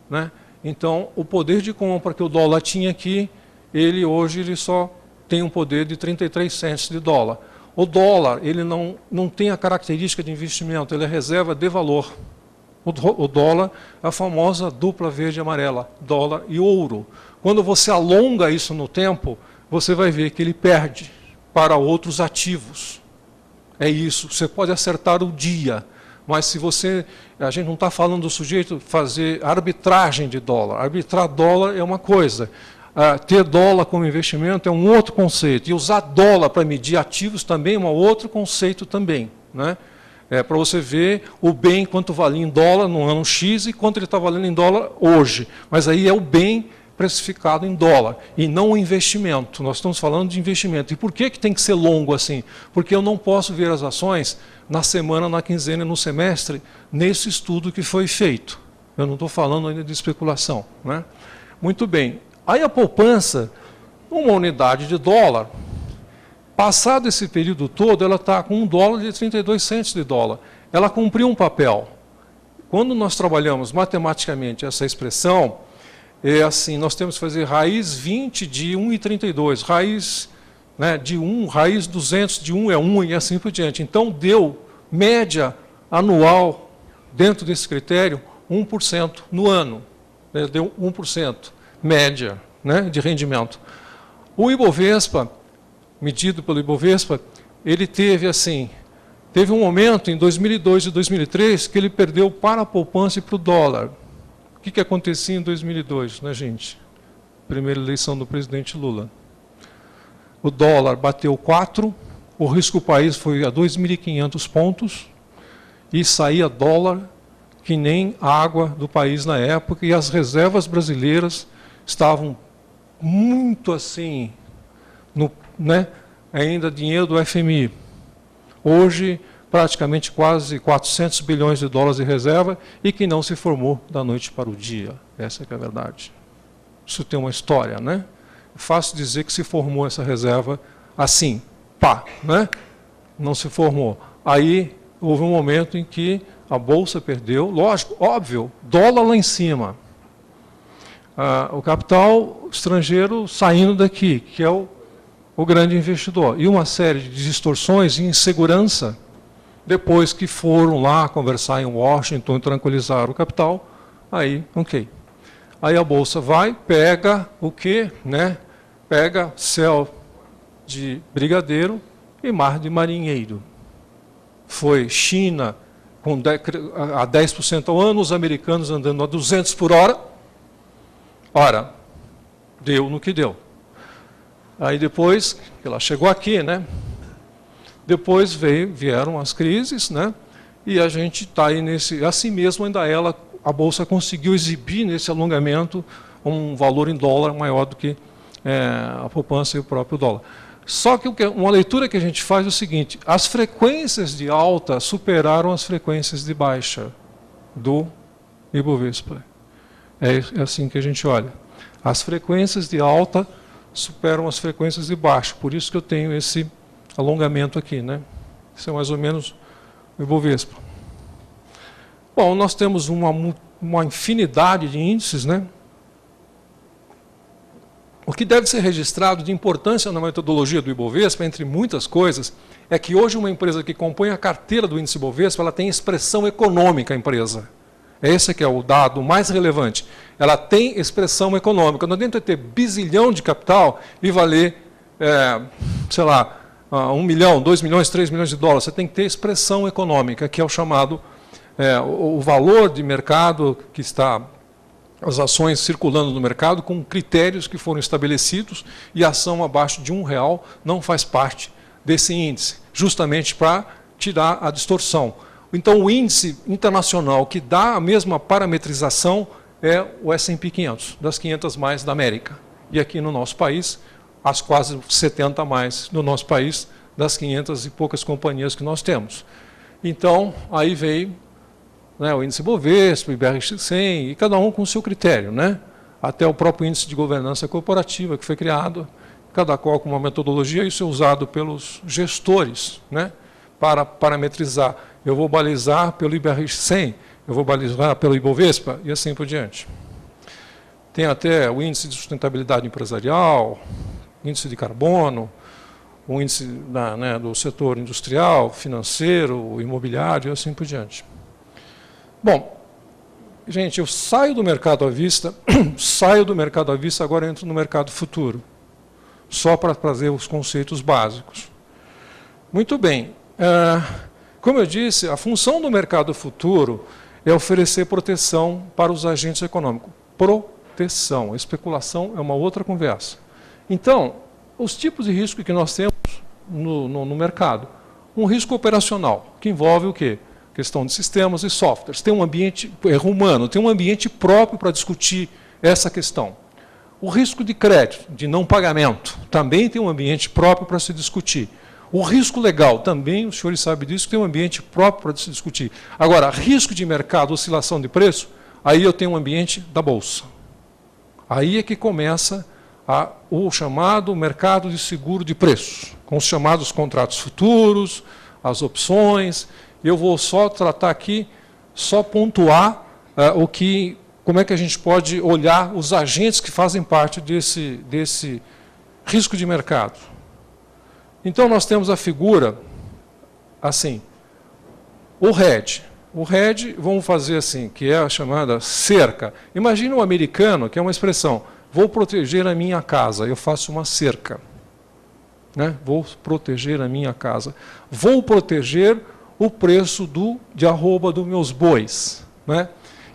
né? Então, o poder de compra que o dólar tinha aqui, hoje ele só tem um poder de 33 cents de dólar. O dólar, ele não tem a característica de investimento, ele é reserva de valor. O dólar é a famosa dupla verde e amarela, dólar e ouro. Quando você alonga isso no tempo, você vai ver que ele perde para outros ativos. É isso, você pode acertar o dia, mas se você... A gente não está falando do sujeito fazer arbitragem de dólar. Arbitrar dólar é uma coisa. Ter dólar como investimento é um outro conceito. E usar dólar para medir ativos também é um outro conceito também, né? Para você ver o bem quanto valia em dólar no ano X e quanto ele está valendo em dólar hoje. Mas aí é o bem precificado em dólar, e não o investimento. Nós estamos falando de investimento. E por que tem que ser longo assim? Porque eu não posso ver as ações na semana, na quinzena, no semestre, nesse estudo que foi feito. Eu não estou falando ainda de especulação, né? Muito bem. Aí a poupança, uma unidade de dólar, passado esse período todo, ela está com $1 de 32 cents de dólar. Ela cumpriu um papel. Quando nós trabalhamos matematicamente essa expressão, é assim, nós temos que fazer raiz 20 de 1,32, raiz, né, de 1, raiz 200 de 1 é 1 e assim por diante. Então, deu média anual, dentro desse critério, 1% no ano. Né, deu 1%, média, né, de rendimento. O Ibovespa, medido pelo Ibovespa, ele teve um momento em 2002 e 2003 que ele perdeu para a poupança e para o dólar. O que acontecia em 2002, né, gente? Primeira eleição do presidente Lula. O dólar bateu 4, o risco país foi a 2.500 pontos e saía dólar que nem água do país na época, e as reservas brasileiras estavam muito assim, né, ainda dinheiro do FMI. Hoje, praticamente quase 400 bilhões de dólares de reserva e que não se formou da noite para o dia. Essa é a verdade. Isso tem uma história, né? É fácil dizer que se formou essa reserva assim, pá, né? Não se formou. aí houve um momento em que a Bolsa perdeu, lógico, óbvio, dólar lá em cima. O capital estrangeiro saindo daqui, que é o grande investidor. E uma série de distorções e insegurança, depois que foram lá conversar em Washington e tranquilizar o capital, aí, ok. Aí a Bolsa vai, pega o quê? Né? Pega céu de brigadeiro e mar de marinheiro. Foi China a 10% ao ano, os americanos andando a 200 por hora. Ora, deu no que deu. Aí depois, que ela chegou aqui, né? Depois vieram as crises, né? E a gente está aí nesse... Assim mesmo, ainda a Bolsa conseguiu exibir nesse alongamento um valor em dólar maior do que a poupança e o próprio dólar. Só que uma leitura que a gente faz é o seguinte: as frequências de alta superaram as frequências de baixa do Ibovespa. É assim que a gente olha. As frequências de alta superam as frequências de baixa. Por isso que eu tenho esse alongamento aqui, né? Isso é mais ou menos o Ibovespa. Bom, nós temos uma infinidade de índices, né? O que deve ser registrado de importância na metodologia do Ibovespa, entre muitas coisas, é que hoje uma empresa que compõe a carteira do índice Ibovespa, ela tem expressão econômica, a empresa. Esse que é o dado mais relevante. Ela tem expressão econômica. Não adianta ter bizilhão de capital e valer, sei lá, 1 milhão, 2 milhões, 3 milhões de dólares. Você tem que ter expressão econômica, que é o chamado, o valor de mercado que está... as ações circulando no mercado com critérios que foram estabelecidos, e a ação abaixo de R$1 não faz parte desse índice, justamente para tirar a distorção. Então, o índice internacional que dá a mesma parametrização é o S&P 500, das 500 mais da América. E aqui no nosso país, as quase 70 mais no nosso país, das 500 e poucas companhias que nós temos. Então, aí veio... né, o índice Bovespa, o IBRX-100, e cada um com o seu critério, né? Até o próprio índice de governança corporativa que foi criado, cada qual com uma metodologia, isso é usado pelos gestores, né, para parametrizar. Eu vou balizar pelo IBRX-100, eu vou balizar pelo Ibovespa, e assim por diante. Tem até o índice de sustentabilidade empresarial, índice de carbono, o índice do setor industrial, financeiro, imobiliário, e assim por diante. Bom, gente, eu saio do mercado à vista, agora entro no mercado futuro, só para trazer os conceitos básicos. Muito bem, como eu disse, a função do mercado futuro é oferecer proteção para os agentes econômicos. Proteção, especulação é uma outra conversa. Então, os tipos de risco que nós temos no mercado. Um risco operacional, que envolve o quê? Questão de sistemas e softwares. Tem um ambiente humano, tem um ambiente próprio para discutir essa questão. O risco de crédito, de não pagamento, também tem um ambiente próprio para se discutir. O risco legal, também, os senhores sabem disso, tem um ambiente próprio para se discutir. Agora, risco de mercado, oscilação de preço, aí eu tenho um ambiente da Bolsa. Aí é que começa o chamado mercado de seguro de preços, com os chamados contratos futuros, as opções. Eu vou só tratar aqui, só pontuar como é que a gente pode olhar os agentes que fazem parte desse risco de mercado. Então, nós temos a figura, assim, o hedge. O hedge, vamos fazer assim, que é a chamada cerca. Imagina um americano, que é uma expressão, vou proteger a minha casa, eu faço uma cerca. Né? Vou proteger a minha casa. Vou proteger o preço de arroba dos meus bois. Né?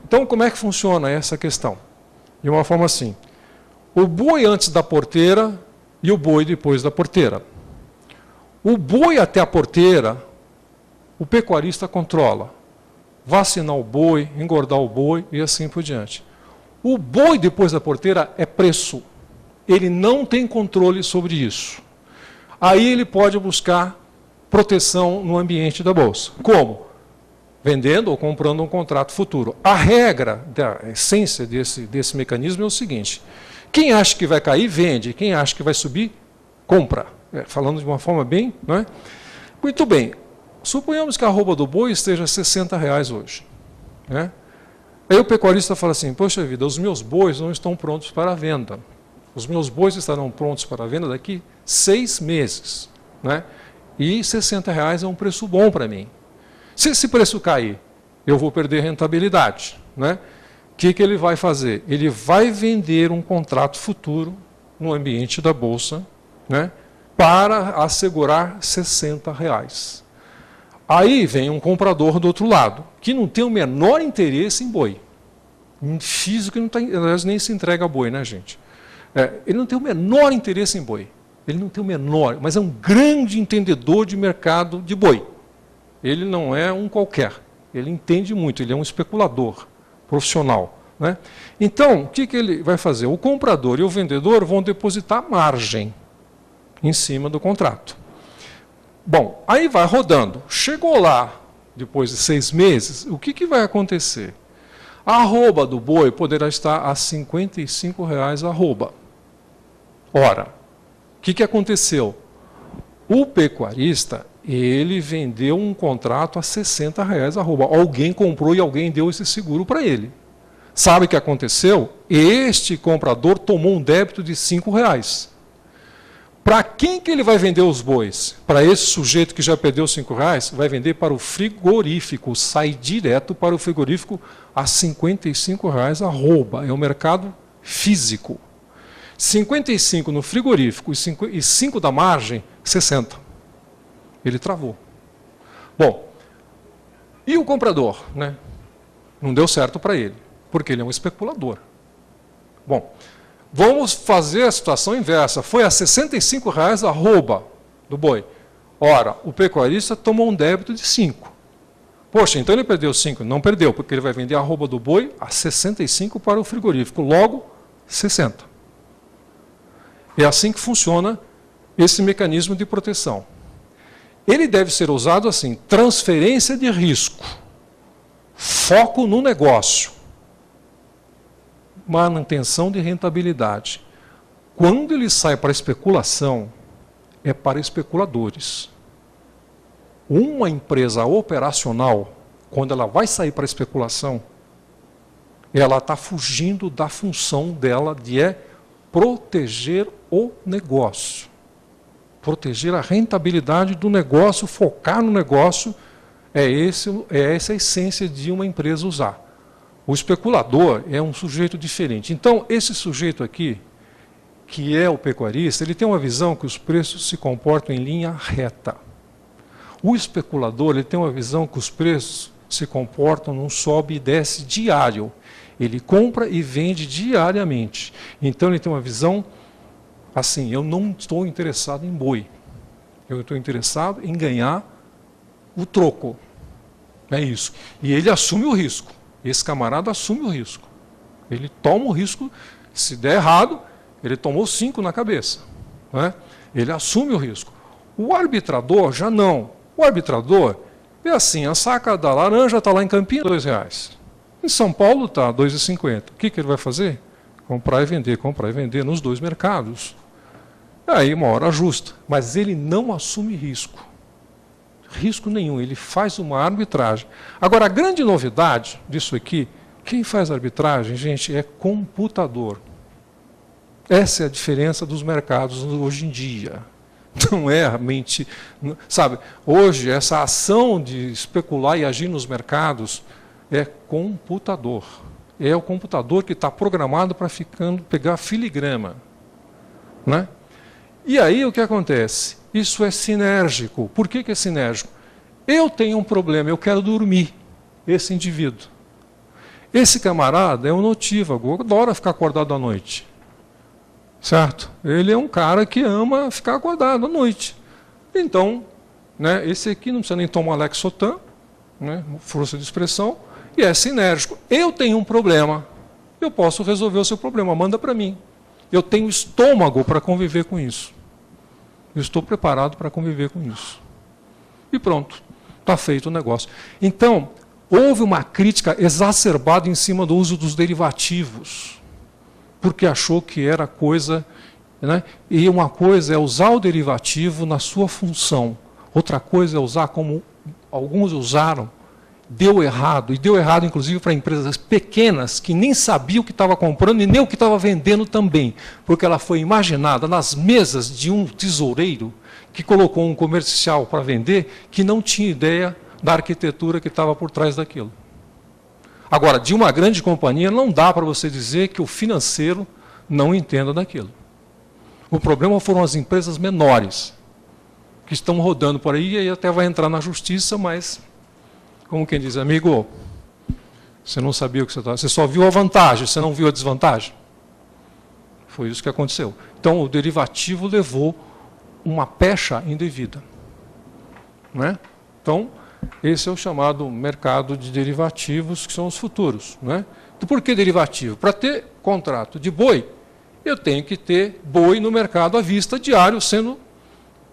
Então, como é que funciona essa questão? De uma forma assim, o boi antes da porteira e o boi depois da porteira. O boi até a porteira, o pecuarista controla. Vacinar o boi, engordar o boi e assim por diante. O boi depois da porteira é preço. Ele não tem controle sobre isso. Aí ele pode buscar proteção no ambiente da Bolsa. Como? Vendendo ou comprando um contrato futuro. A regra, a essência desse mecanismo é o seguinte: quem acha que vai cair, vende. Quem acha que vai subir, compra. Falando de uma forma bem... Não é? Muito bem. suponhamos que a arroba do boi esteja R$60 hoje. Né? Aí o pecuarista fala assim, poxa vida, os meus bois não estão prontos para a venda. Os meus bois estarão prontos para a venda daqui 6 meses. Né? E R$60 é um preço bom para mim. Se esse preço cair, eu vou perder rentabilidade. Né? O que ele vai fazer? Ele vai vender um contrato futuro no ambiente da Bolsa, né, para assegurar R$60. Aí vem um comprador do outro lado, que não tem o menor interesse em boi. Em físico, não tem, aliás, nem se entrega a boi, né, gente? Ele não tem o menor interesse em boi. Ele não tem o menor, mas é um grande entendedor de mercado de boi. Ele não é um qualquer. Ele entende muito, ele é um especulador profissional. Né? Então, o que ele vai fazer? O comprador e o vendedor vão depositar margem em cima do contrato. Bom, aí vai rodando. Chegou lá, depois de 6 meses, o que vai acontecer? A arroba do boi poderá estar a R$55 a arroba. Ora, o que aconteceu? O pecuarista, ele vendeu um contrato a R$60 a arroba. Alguém comprou e alguém deu esse seguro para ele. Sabe o que aconteceu? Este comprador tomou um débito de R$5. Para quem que ele vai vender os bois? Para esse sujeito que já perdeu R$5, vai vender para o frigorífico, sai direto para o frigorífico a R$55 a arroba. É o mercado físico. 55 no frigorífico e 5 da margem, 60. Ele travou. Bom, e o comprador? Né? Não deu certo para ele, porque ele é um especulador. Bom, vamos fazer a situação inversa. Foi a R$65 a arroba do boi. Ora, o pecuarista tomou um débito de 5. Poxa, então ele perdeu 5. Não perdeu, porque ele vai vender a arroba do boi a 65 para o frigorífico. Logo, 60. É assim que funciona esse mecanismo de proteção. Ele deve ser usado assim, transferência de risco, foco no negócio, manutenção de rentabilidade. Quando ele sai para especulação, é para especuladores. Uma empresa operacional, quando ela vai sair para especulação, ela está fugindo da função dela de proteger o negócio. Proteger a rentabilidade do negócio, focar no negócio, essa a essência de uma empresa usar. O especulador é um sujeito diferente. Então, esse sujeito aqui, que é o pecuarista, ele tem uma visão que os preços se comportam em linha reta. O especulador, ele tem uma visão que os preços se comportam num sobe e desce diário. Ele compra e vende diariamente. Então, ele tem uma visão assim, eu não estou interessado em boi. Eu estou interessado em ganhar o troco. É isso. E ele assume o risco. Esse camarada assume o risco. Ele toma o risco, se der errado, ele tomou 5 na cabeça. Né? Ele assume o risco. O arbitrador já não. O arbitrador é assim, a saca da laranja está lá em Campinas, R$2. Em São Paulo está R$2,50. O que ele vai fazer? Comprar e vender nos dois mercados. Aí uma hora ajusta. Mas ele não assume risco. Risco nenhum, ele faz uma arbitragem. Agora, a grande novidade disso aqui, quem faz arbitragem, gente, é computador. Essa é a diferença dos mercados hoje em dia. Não é a mente... Sabe, hoje, essa ação de especular e agir nos mercados é computador. É o computador que está programado para pegar filigrama. Né? E aí, o que acontece? Isso é sinérgico. Por que é sinérgico? Eu tenho um problema, eu quero dormir, esse indivíduo. Esse camarada é um notívago, adora ficar acordado à noite. Certo? Ele é um cara que ama ficar acordado à noite. Então, né, esse aqui não precisa nem tomar Lexotan, né, força de expressão, e é sinérgico. Eu tenho um problema, eu posso resolver o seu problema, manda para mim. Eu tenho estômago para conviver com isso. Eu estou preparado para conviver com isso. E pronto, está feito o negócio. Então, houve uma crítica exacerbada em cima do uso dos derivativos, porque achou que era coisa... Né? E uma coisa é usar o derivativo na sua função, outra coisa é usar como alguns usaram, deu errado, e deu errado inclusive para empresas pequenas que nem sabiam o que estava comprando e nem o que estava vendendo também, porque ela foi imaginada nas mesas de um tesoureiro que colocou um comercial para vender que não tinha ideia da arquitetura que estava por trás daquilo. Agora, de uma grande companhia, não dá para você dizer que o financeiro não entenda daquilo. O problema foram as empresas menores, que estão rodando por aí, e aí até vai entrar na justiça, mas, como quem diz, amigo, você não sabia o que você estava... Você só viu a vantagem, você não viu a desvantagem. Foi isso que aconteceu. Então, o derivativo levou uma pecha indevida. Né? Então, esse é o chamado mercado de derivativos, que são os futuros. Né? Então, por que derivativo? Para ter contrato de boi, eu tenho que ter boi no mercado à vista diário,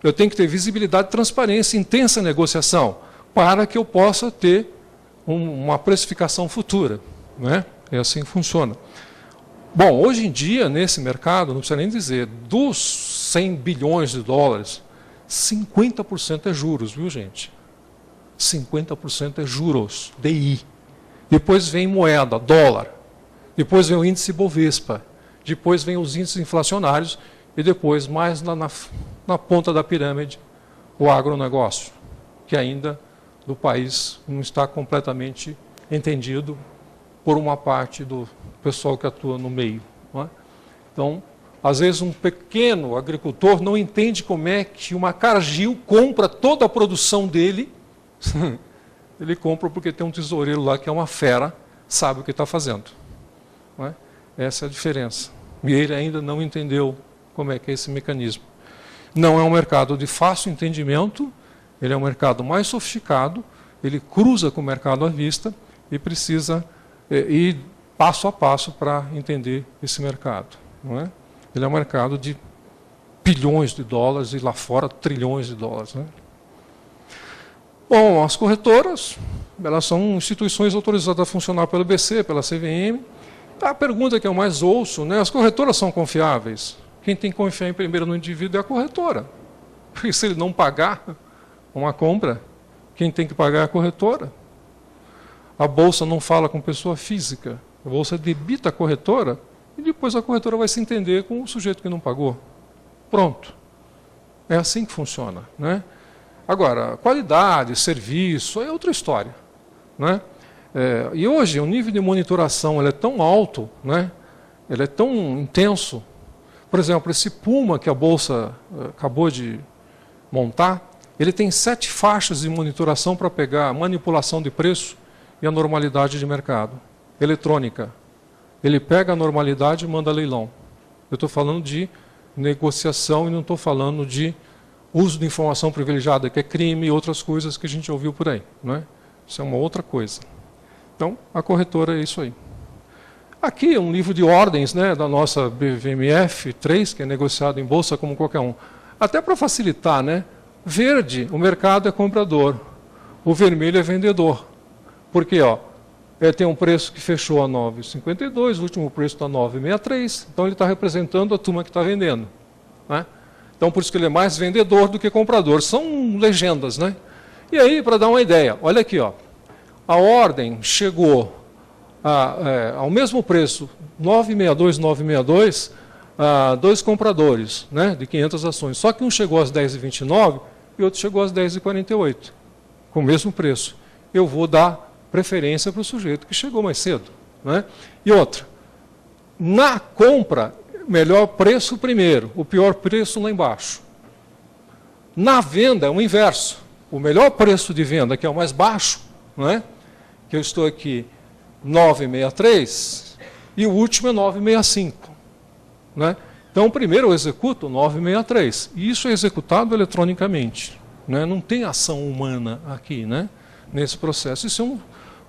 eu tenho que ter visibilidade, transparência, intensa negociação, para que eu possa ter uma precificação futura. Né? É assim que funciona. Bom, hoje em dia, nesse mercado, não precisa nem dizer, dos 100 bilhões de dólares, 50% é juros, viu, gente? 50% é juros, DI. Depois vem moeda, dólar. Depois vem o índice Bovespa. Depois vem os índices inflacionários. E depois, mais na ponta da pirâmide, o agronegócio, que ainda do país não está completamente entendido por uma parte do pessoal que atua no meio. Não é? Então, às vezes um pequeno agricultor não entende como é que uma Cargill compra toda a produção dele. Ele compra porque tem um tesoureiro lá que é uma fera, sabe o que está fazendo. Não é? Essa é a diferença. E ele ainda não entendeu como é que é esse mecanismo. Não é um mercado de fácil entendimento, ele é um mercado mais sofisticado, ele cruza com o mercado à vista e precisa ir passo a passo para entender esse mercado. Não é? Ele é um mercado de bilhões de dólares e lá fora trilhões de dólares. Né? Bom, as corretoras, elas são instituições autorizadas a funcionar pelo BC, pela CVM. A pergunta que eu mais ouço, né, as corretoras são confiáveis? Quem tem que confiar em primeiro no indivíduo é a corretora. Porque se ele não pagar uma compra, quem tem que pagar é a corretora. A bolsa não fala com pessoa física. A bolsa debita a corretora e depois a corretora vai se entender com o sujeito que não pagou. Pronto. É assim que funciona. Né? Agora, qualidade, serviço, é outra história. Né? E hoje o nível de monitoração ele é tão alto, né? Ele é tão intenso. Por exemplo, esse Puma que a Bolsa acabou de montar, ele tem 7 faixas de monitoração para pegar a manipulação de preço e a normalidade de mercado. Eletrônica. Ele pega a normalidade e manda leilão. Eu estou falando de negociação e não estou falando de uso de informação privilegiada, que é crime e outras coisas que a gente ouviu por aí. Não é? Isso é uma outra coisa. Então, a corretora é isso aí. Aqui um livro de ordens, né, da nossa BVMF 3, que é negociado em bolsa como qualquer um. Até para facilitar, né? Verde, o mercado é comprador. O vermelho é vendedor. Porque tem um preço que fechou a 9,52, o último preço está 9,63. Então ele está representando a turma que está vendendo. Né? Então por isso que ele é mais vendedor do que comprador. São legendas, né? E aí, para dar uma ideia, olha aqui, a ordem chegou ao mesmo preço, 9,62, 9,62, a 2 compradores, né, de 500 ações. Só que um chegou às 10,29 e outro chegou às 10,48, com o mesmo preço. Eu vou dar preferência para o sujeito que chegou mais cedo. Né? E outra, na compra, melhor preço primeiro, o pior preço lá embaixo. Na venda é o inverso. O melhor preço de venda, que é o mais baixo, né, que eu estou aqui 9,63 e o último é 9,65. Né? Então, primeiro eu executo 9,63. E isso é executado eletronicamente. Né? Não tem ação humana aqui, né? Nesse processo. Isso é um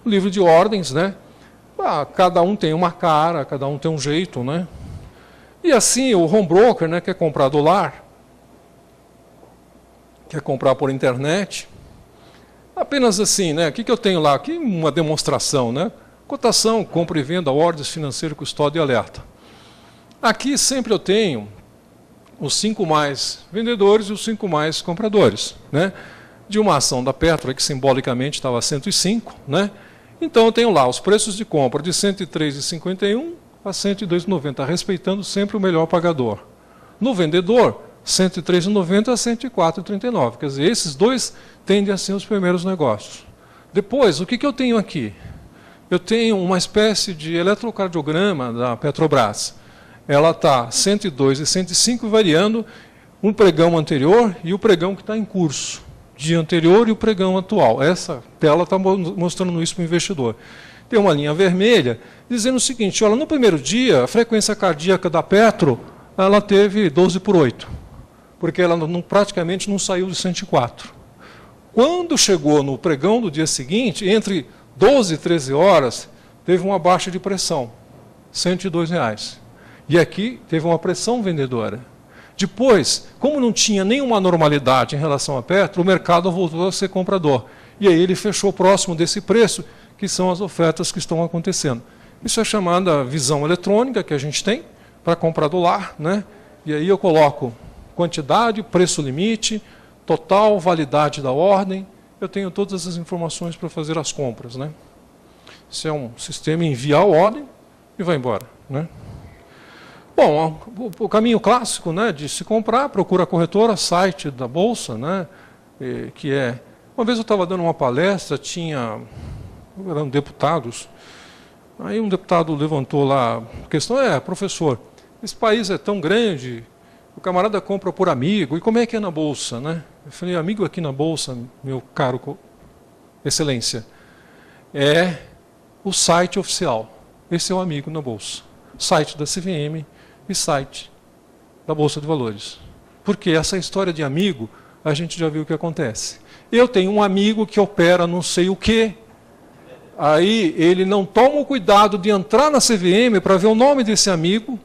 livro de ordens. Né? Cada um tem uma cara, cada um tem um jeito. Né? E assim, o home broker, né, quer comprar dólar, quer comprar por internet. Apenas assim, né? O que eu tenho lá? Aqui uma demonstração, né? Cotação, compra e venda, ordens, financeiro, custódia e alerta. Aqui sempre eu tenho os 5 mais vendedores e os 5 mais compradores. Né? de uma ação da Petro, que simbolicamente estava a 105, né? Então eu tenho lá os preços de compra de R$ 103,51 a R$ 102,90, respeitando sempre o melhor pagador. No vendedor, R$ 103,90 a R$ 104,39. Quer dizer, esses dois tendem a ser os primeiros negócios. Depois, o que eu tenho aqui? Eu tenho uma espécie de eletrocardiograma da Petrobras. Ela está 102 e 105 variando um pregão anterior e o pregão que está em curso. Dia anterior e o pregão atual. Essa tela está mostrando isso para o investidor. Tem uma linha vermelha dizendo o seguinte, olha, no primeiro dia, a frequência cardíaca da Petro, ela teve 12/8, porque ela praticamente não saiu de 104. Quando chegou no pregão do dia seguinte, entre 12 e 13 horas, teve uma baixa de pressão, R$ 102. E aqui teve uma pressão vendedora. Depois, como não tinha nenhuma normalidade em relação à Petro, o mercado voltou a ser comprador. E aí ele fechou próximo desse preço, que são as ofertas que estão acontecendo. Isso é chamada visão eletrônica que a gente tem para comprar dólar, né? E aí eu coloco quantidade, preço limite, total, validade da ordem. Eu tenho todas as informações para fazer as compras, né? Isso é um sistema enviar a ordem e vai embora, né? Bom, o caminho clássico, né, de se comprar, procura a corretora, site da Bolsa, né, que é... Uma vez eu estava dando uma palestra, eram deputados, aí um deputado levantou lá, a questão professor, esse país é tão grande, o camarada compra por amigo, e como é que é na Bolsa, né? Eu falei, amigo aqui na Bolsa, meu caro excelência, é o site oficial, esse é o amigo na Bolsa, site da CVM, e site da Bolsa de Valores. Porque essa história de amigo, a gente já viu o que acontece. Eu tenho um amigo que opera não sei o quê, aí ele não toma o cuidado de entrar na CVM para ver o nome desse amigo,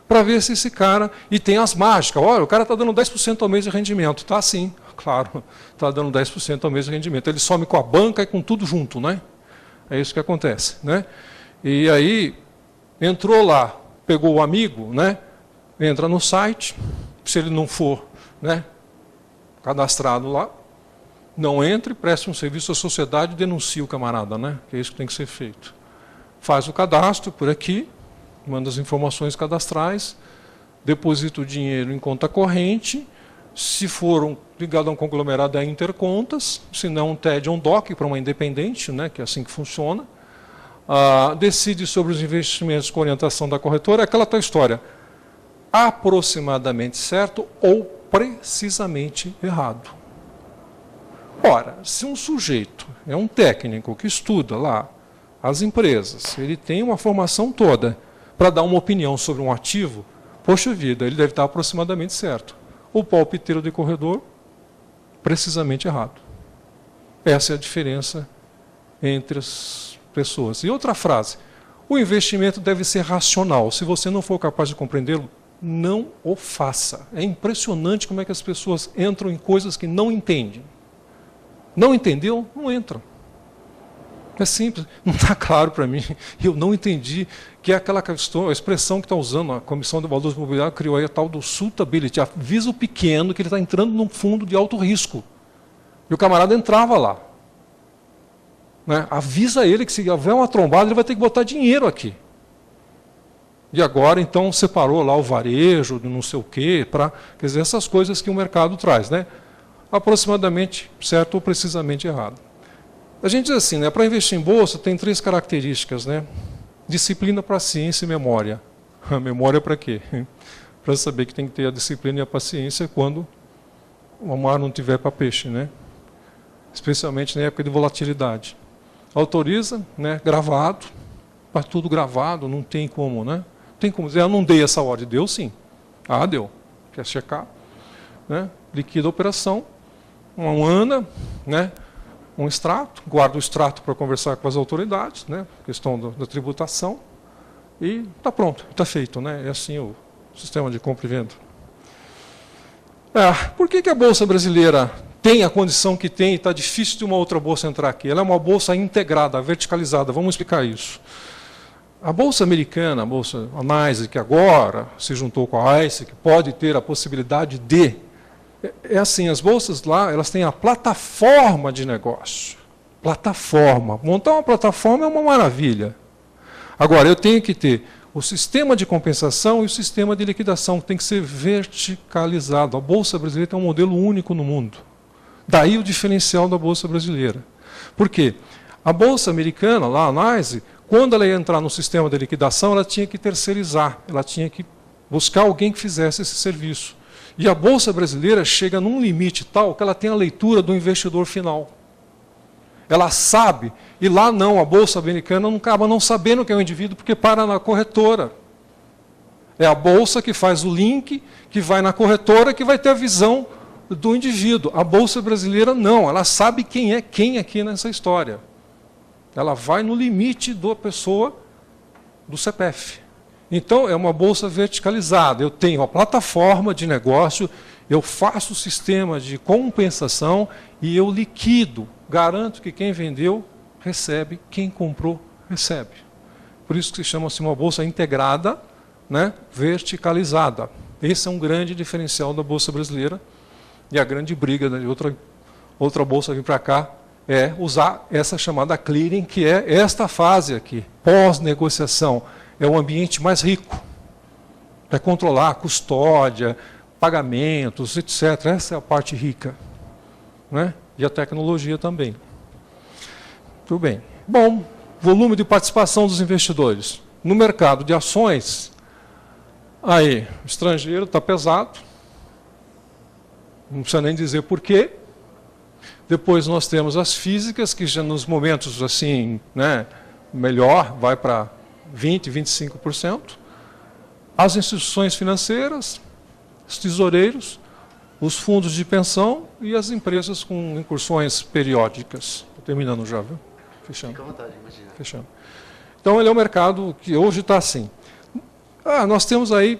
para ver se esse cara... E tem as mágicas, olha, o cara está dando 10% ao mês de rendimento. Está sim, claro, está dando 10% ao mês de rendimento. Ele some com a banca e com tudo junto, né? É isso que acontece, né? E aí, entrou lá, pegou o amigo, né? Entra no site, se ele não for, né, cadastrado lá, não entre, preste um serviço à sociedade e denuncie o camarada, né? Que é isso que tem que ser feito. Faz o cadastro por aqui, manda as informações cadastrais, deposita o dinheiro em conta corrente, se for ligado a um conglomerado é intercontas, se não um TED ou um DOC para uma independente, né, que é assim que funciona. Decide sobre os investimentos com orientação da corretora, é aquela tua história, aproximadamente certo ou precisamente errado. Ora, se um sujeito é um técnico que estuda lá as empresas, ele tem uma formação toda para dar uma opinião sobre um ativo, poxa vida, ele deve estar aproximadamente certo. O palpiteiro de corredor, precisamente errado. Essa é a diferença entre as pessoas. E outra frase, o investimento deve ser racional. Se você não for capaz de compreendê-lo, não o faça. É impressionante como é que as pessoas entram em coisas que não entendem. Não entendeu? Não entra. É simples. Não está claro para mim. Eu não entendi que é aquela questão, a expressão que está usando a Comissão de Valores Imobiliários criou aí a tal do suitability. Avisa o pequeno que ele está entrando num fundo de alto risco. E o camarada entrava lá. Né? Avisa ele que se houver uma trombada, ele vai ter que botar dinheiro aqui. E agora, então, separou lá o varejo, não sei o quê, quer dizer, essas coisas que o mercado traz, né? Aproximadamente certo ou precisamente errado. A gente diz assim, né? Para investir em bolsa tem 3 características, né? Disciplina, paciência e memória. A memória para quê? Para saber que tem que ter a disciplina e a paciência quando o mar não tiver para peixe, né? Especialmente na época de volatilidade. Autoriza, né? Gravado, está tudo gravado, não tem como, né? Tem como dizer, eu não dei essa ordem. Deu sim. Ah, deu. Quer checar? Né? Liquida a operação, uma ANA, né? Um extrato, guarda o extrato para conversar com as autoridades, né? Questão da tributação, e está pronto, está feito, né? É assim o sistema de compra e venda. Por que a Bolsa brasileira tem a condição que tem e está difícil de uma outra bolsa entrar aqui? Ela é uma bolsa integrada, verticalizada, vamos explicar isso. A Bolsa americana, a Bolsa Nasdaq, que agora se juntou com a ICE, que pode ter a possibilidade de É assim, as bolsas lá, elas têm a plataforma de negócio. Plataforma. Montar uma plataforma é uma maravilha. Agora, eu tenho que ter o sistema de compensação e o sistema de liquidação, que tem que ser verticalizado. A Bolsa Brasileira tem um modelo único no mundo. Daí o diferencial da Bolsa Brasileira. Por quê? A Bolsa Americana, lá, a NYSE, quando ela ia entrar no sistema de liquidação, ela tinha que terceirizar, ela tinha que buscar alguém que fizesse esse serviço. E a Bolsa Brasileira chega num limite tal que ela tem a leitura do investidor final. Ela sabe, e lá não, a Bolsa Americana não acaba não sabendo quem é o indivíduo, porque para na corretora. É a Bolsa que faz o link, que vai na corretora, que vai ter a visão do indivíduo. A Bolsa Brasileira não, ela sabe quem é quem aqui nessa história. Ela vai no limite da pessoa, do CPF. Então, é uma bolsa verticalizada. Eu tenho a plataforma de negócio, eu faço o sistema de compensação e eu liquido. Garanto que quem vendeu, recebe. Quem comprou, recebe. Por isso que se chama-se uma bolsa integrada, né, verticalizada. Esse é um grande diferencial da Bolsa Brasileira. E a grande briga de outra bolsa vir para cá é usar essa chamada clearing, que é esta fase aqui, pós-negociação. É o ambiente mais rico. É controlar a custódia, pagamentos, etc. Essa é a parte rica. Né? E a tecnologia também. Tudo bem. Bom, volume de participação dos investidores. No mercado de ações, aí, o estrangeiro está pesado. Não precisa nem dizer por quê. Depois nós temos as físicas, que já nos momentos assim, né, melhor, vai para 20%, 25%. As instituições financeiras, os tesoureiros, os fundos de pensão e as empresas com incursões periódicas. Estou terminando já, viu? Fechando. Fica à vontade, imagina. Fechando. Então, ele é um mercado que hoje está assim. Nós temos aí,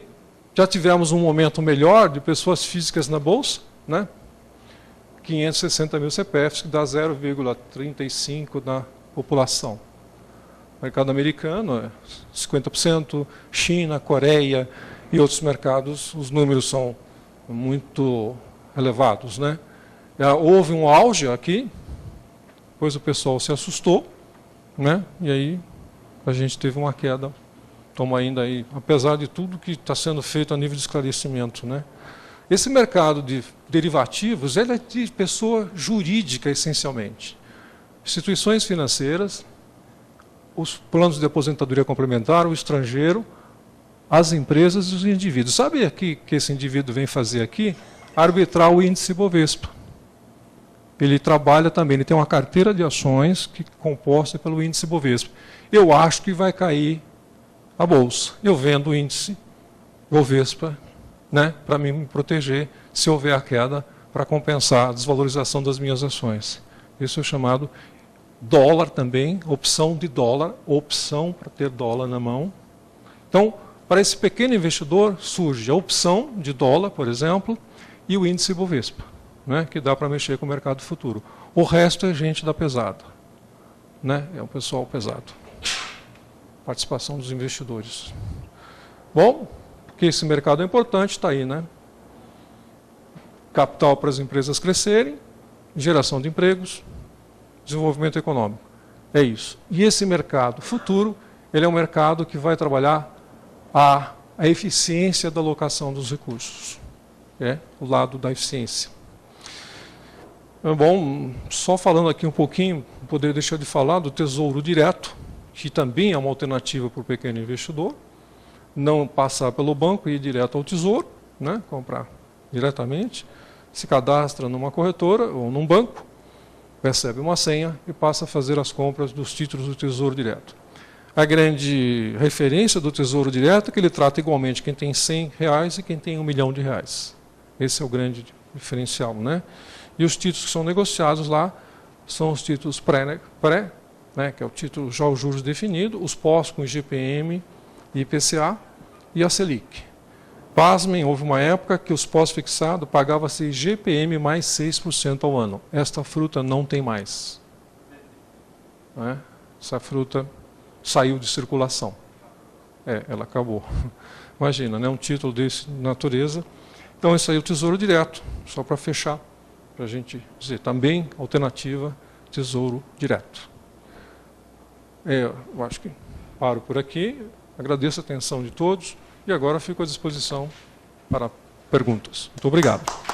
já tivemos um momento melhor de pessoas físicas na Bolsa, né? 560 mil CPFs, que dá 0,35% da população. Mercado americano é 50%, China, Coreia e outros mercados, os números são muito elevados, né? Houve um auge aqui, depois o pessoal se assustou, né? E aí a gente teve uma queda. Estamos ainda aí, apesar de tudo que está sendo feito a nível de esclarecimento, né? Esse mercado de derivativos, ele é de pessoa jurídica, essencialmente. Instituições financeiras, os planos de aposentadoria complementar, o estrangeiro, as empresas e os indivíduos. Sabe o que esse indivíduo vem fazer aqui? Arbitrar o índice Bovespa. Ele trabalha também, ele tem uma carteira de ações que é composta pelo índice Bovespa. Eu acho que vai cair a bolsa. Eu vendo o índice Bovespa, né, para me proteger se houver a queda, para compensar a desvalorização das minhas ações. Isso é chamado dólar também, opção de dólar, opção para ter dólar na mão. Então, para esse pequeno investidor, surge a opção de dólar, por exemplo, e o índice Bovespa, né, que dá para mexer com o mercado futuro. O resto é gente da pesada, né, é um pessoal pesado. Participação dos investidores. Bom, porque esse mercado é importante, está aí, né? Capital para as empresas crescerem, geração de empregos, desenvolvimento econômico. É isso. E esse mercado futuro, ele é um mercado que vai trabalhar a eficiência da alocação dos recursos. É o lado da eficiência. Bom, só falando aqui um pouquinho, não poderia deixar de falar do Tesouro Direto, que também é uma alternativa para o pequeno investidor. Não passar pelo banco e ir direto ao Tesouro, né, comprar diretamente, se cadastra numa corretora ou num banco, recebe uma senha e passa a fazer as compras dos títulos do Tesouro Direto. A grande referência do Tesouro Direto é que ele trata igualmente quem tem R$100 e quem tem R$1 milhão. Esse é o grande diferencial, né? E os títulos que são negociados lá são os títulos pré, né, que é o título já os juros definido, os pós com IGPM, IPCA e a Selic. Pasmem, houve uma época que os pós-fixados pagavam-se IGPM mais 6% ao ano. Esta fruta não tem mais. Né? Essa fruta saiu de circulação. Ela acabou. Imagina, né? Um título desse natureza. Então, esse aí é o Tesouro Direto, só para fechar, para a gente dizer, também alternativa Tesouro Direto. Eu acho que paro por aqui, agradeço a atenção de todos e agora fico à disposição para perguntas. Muito obrigado.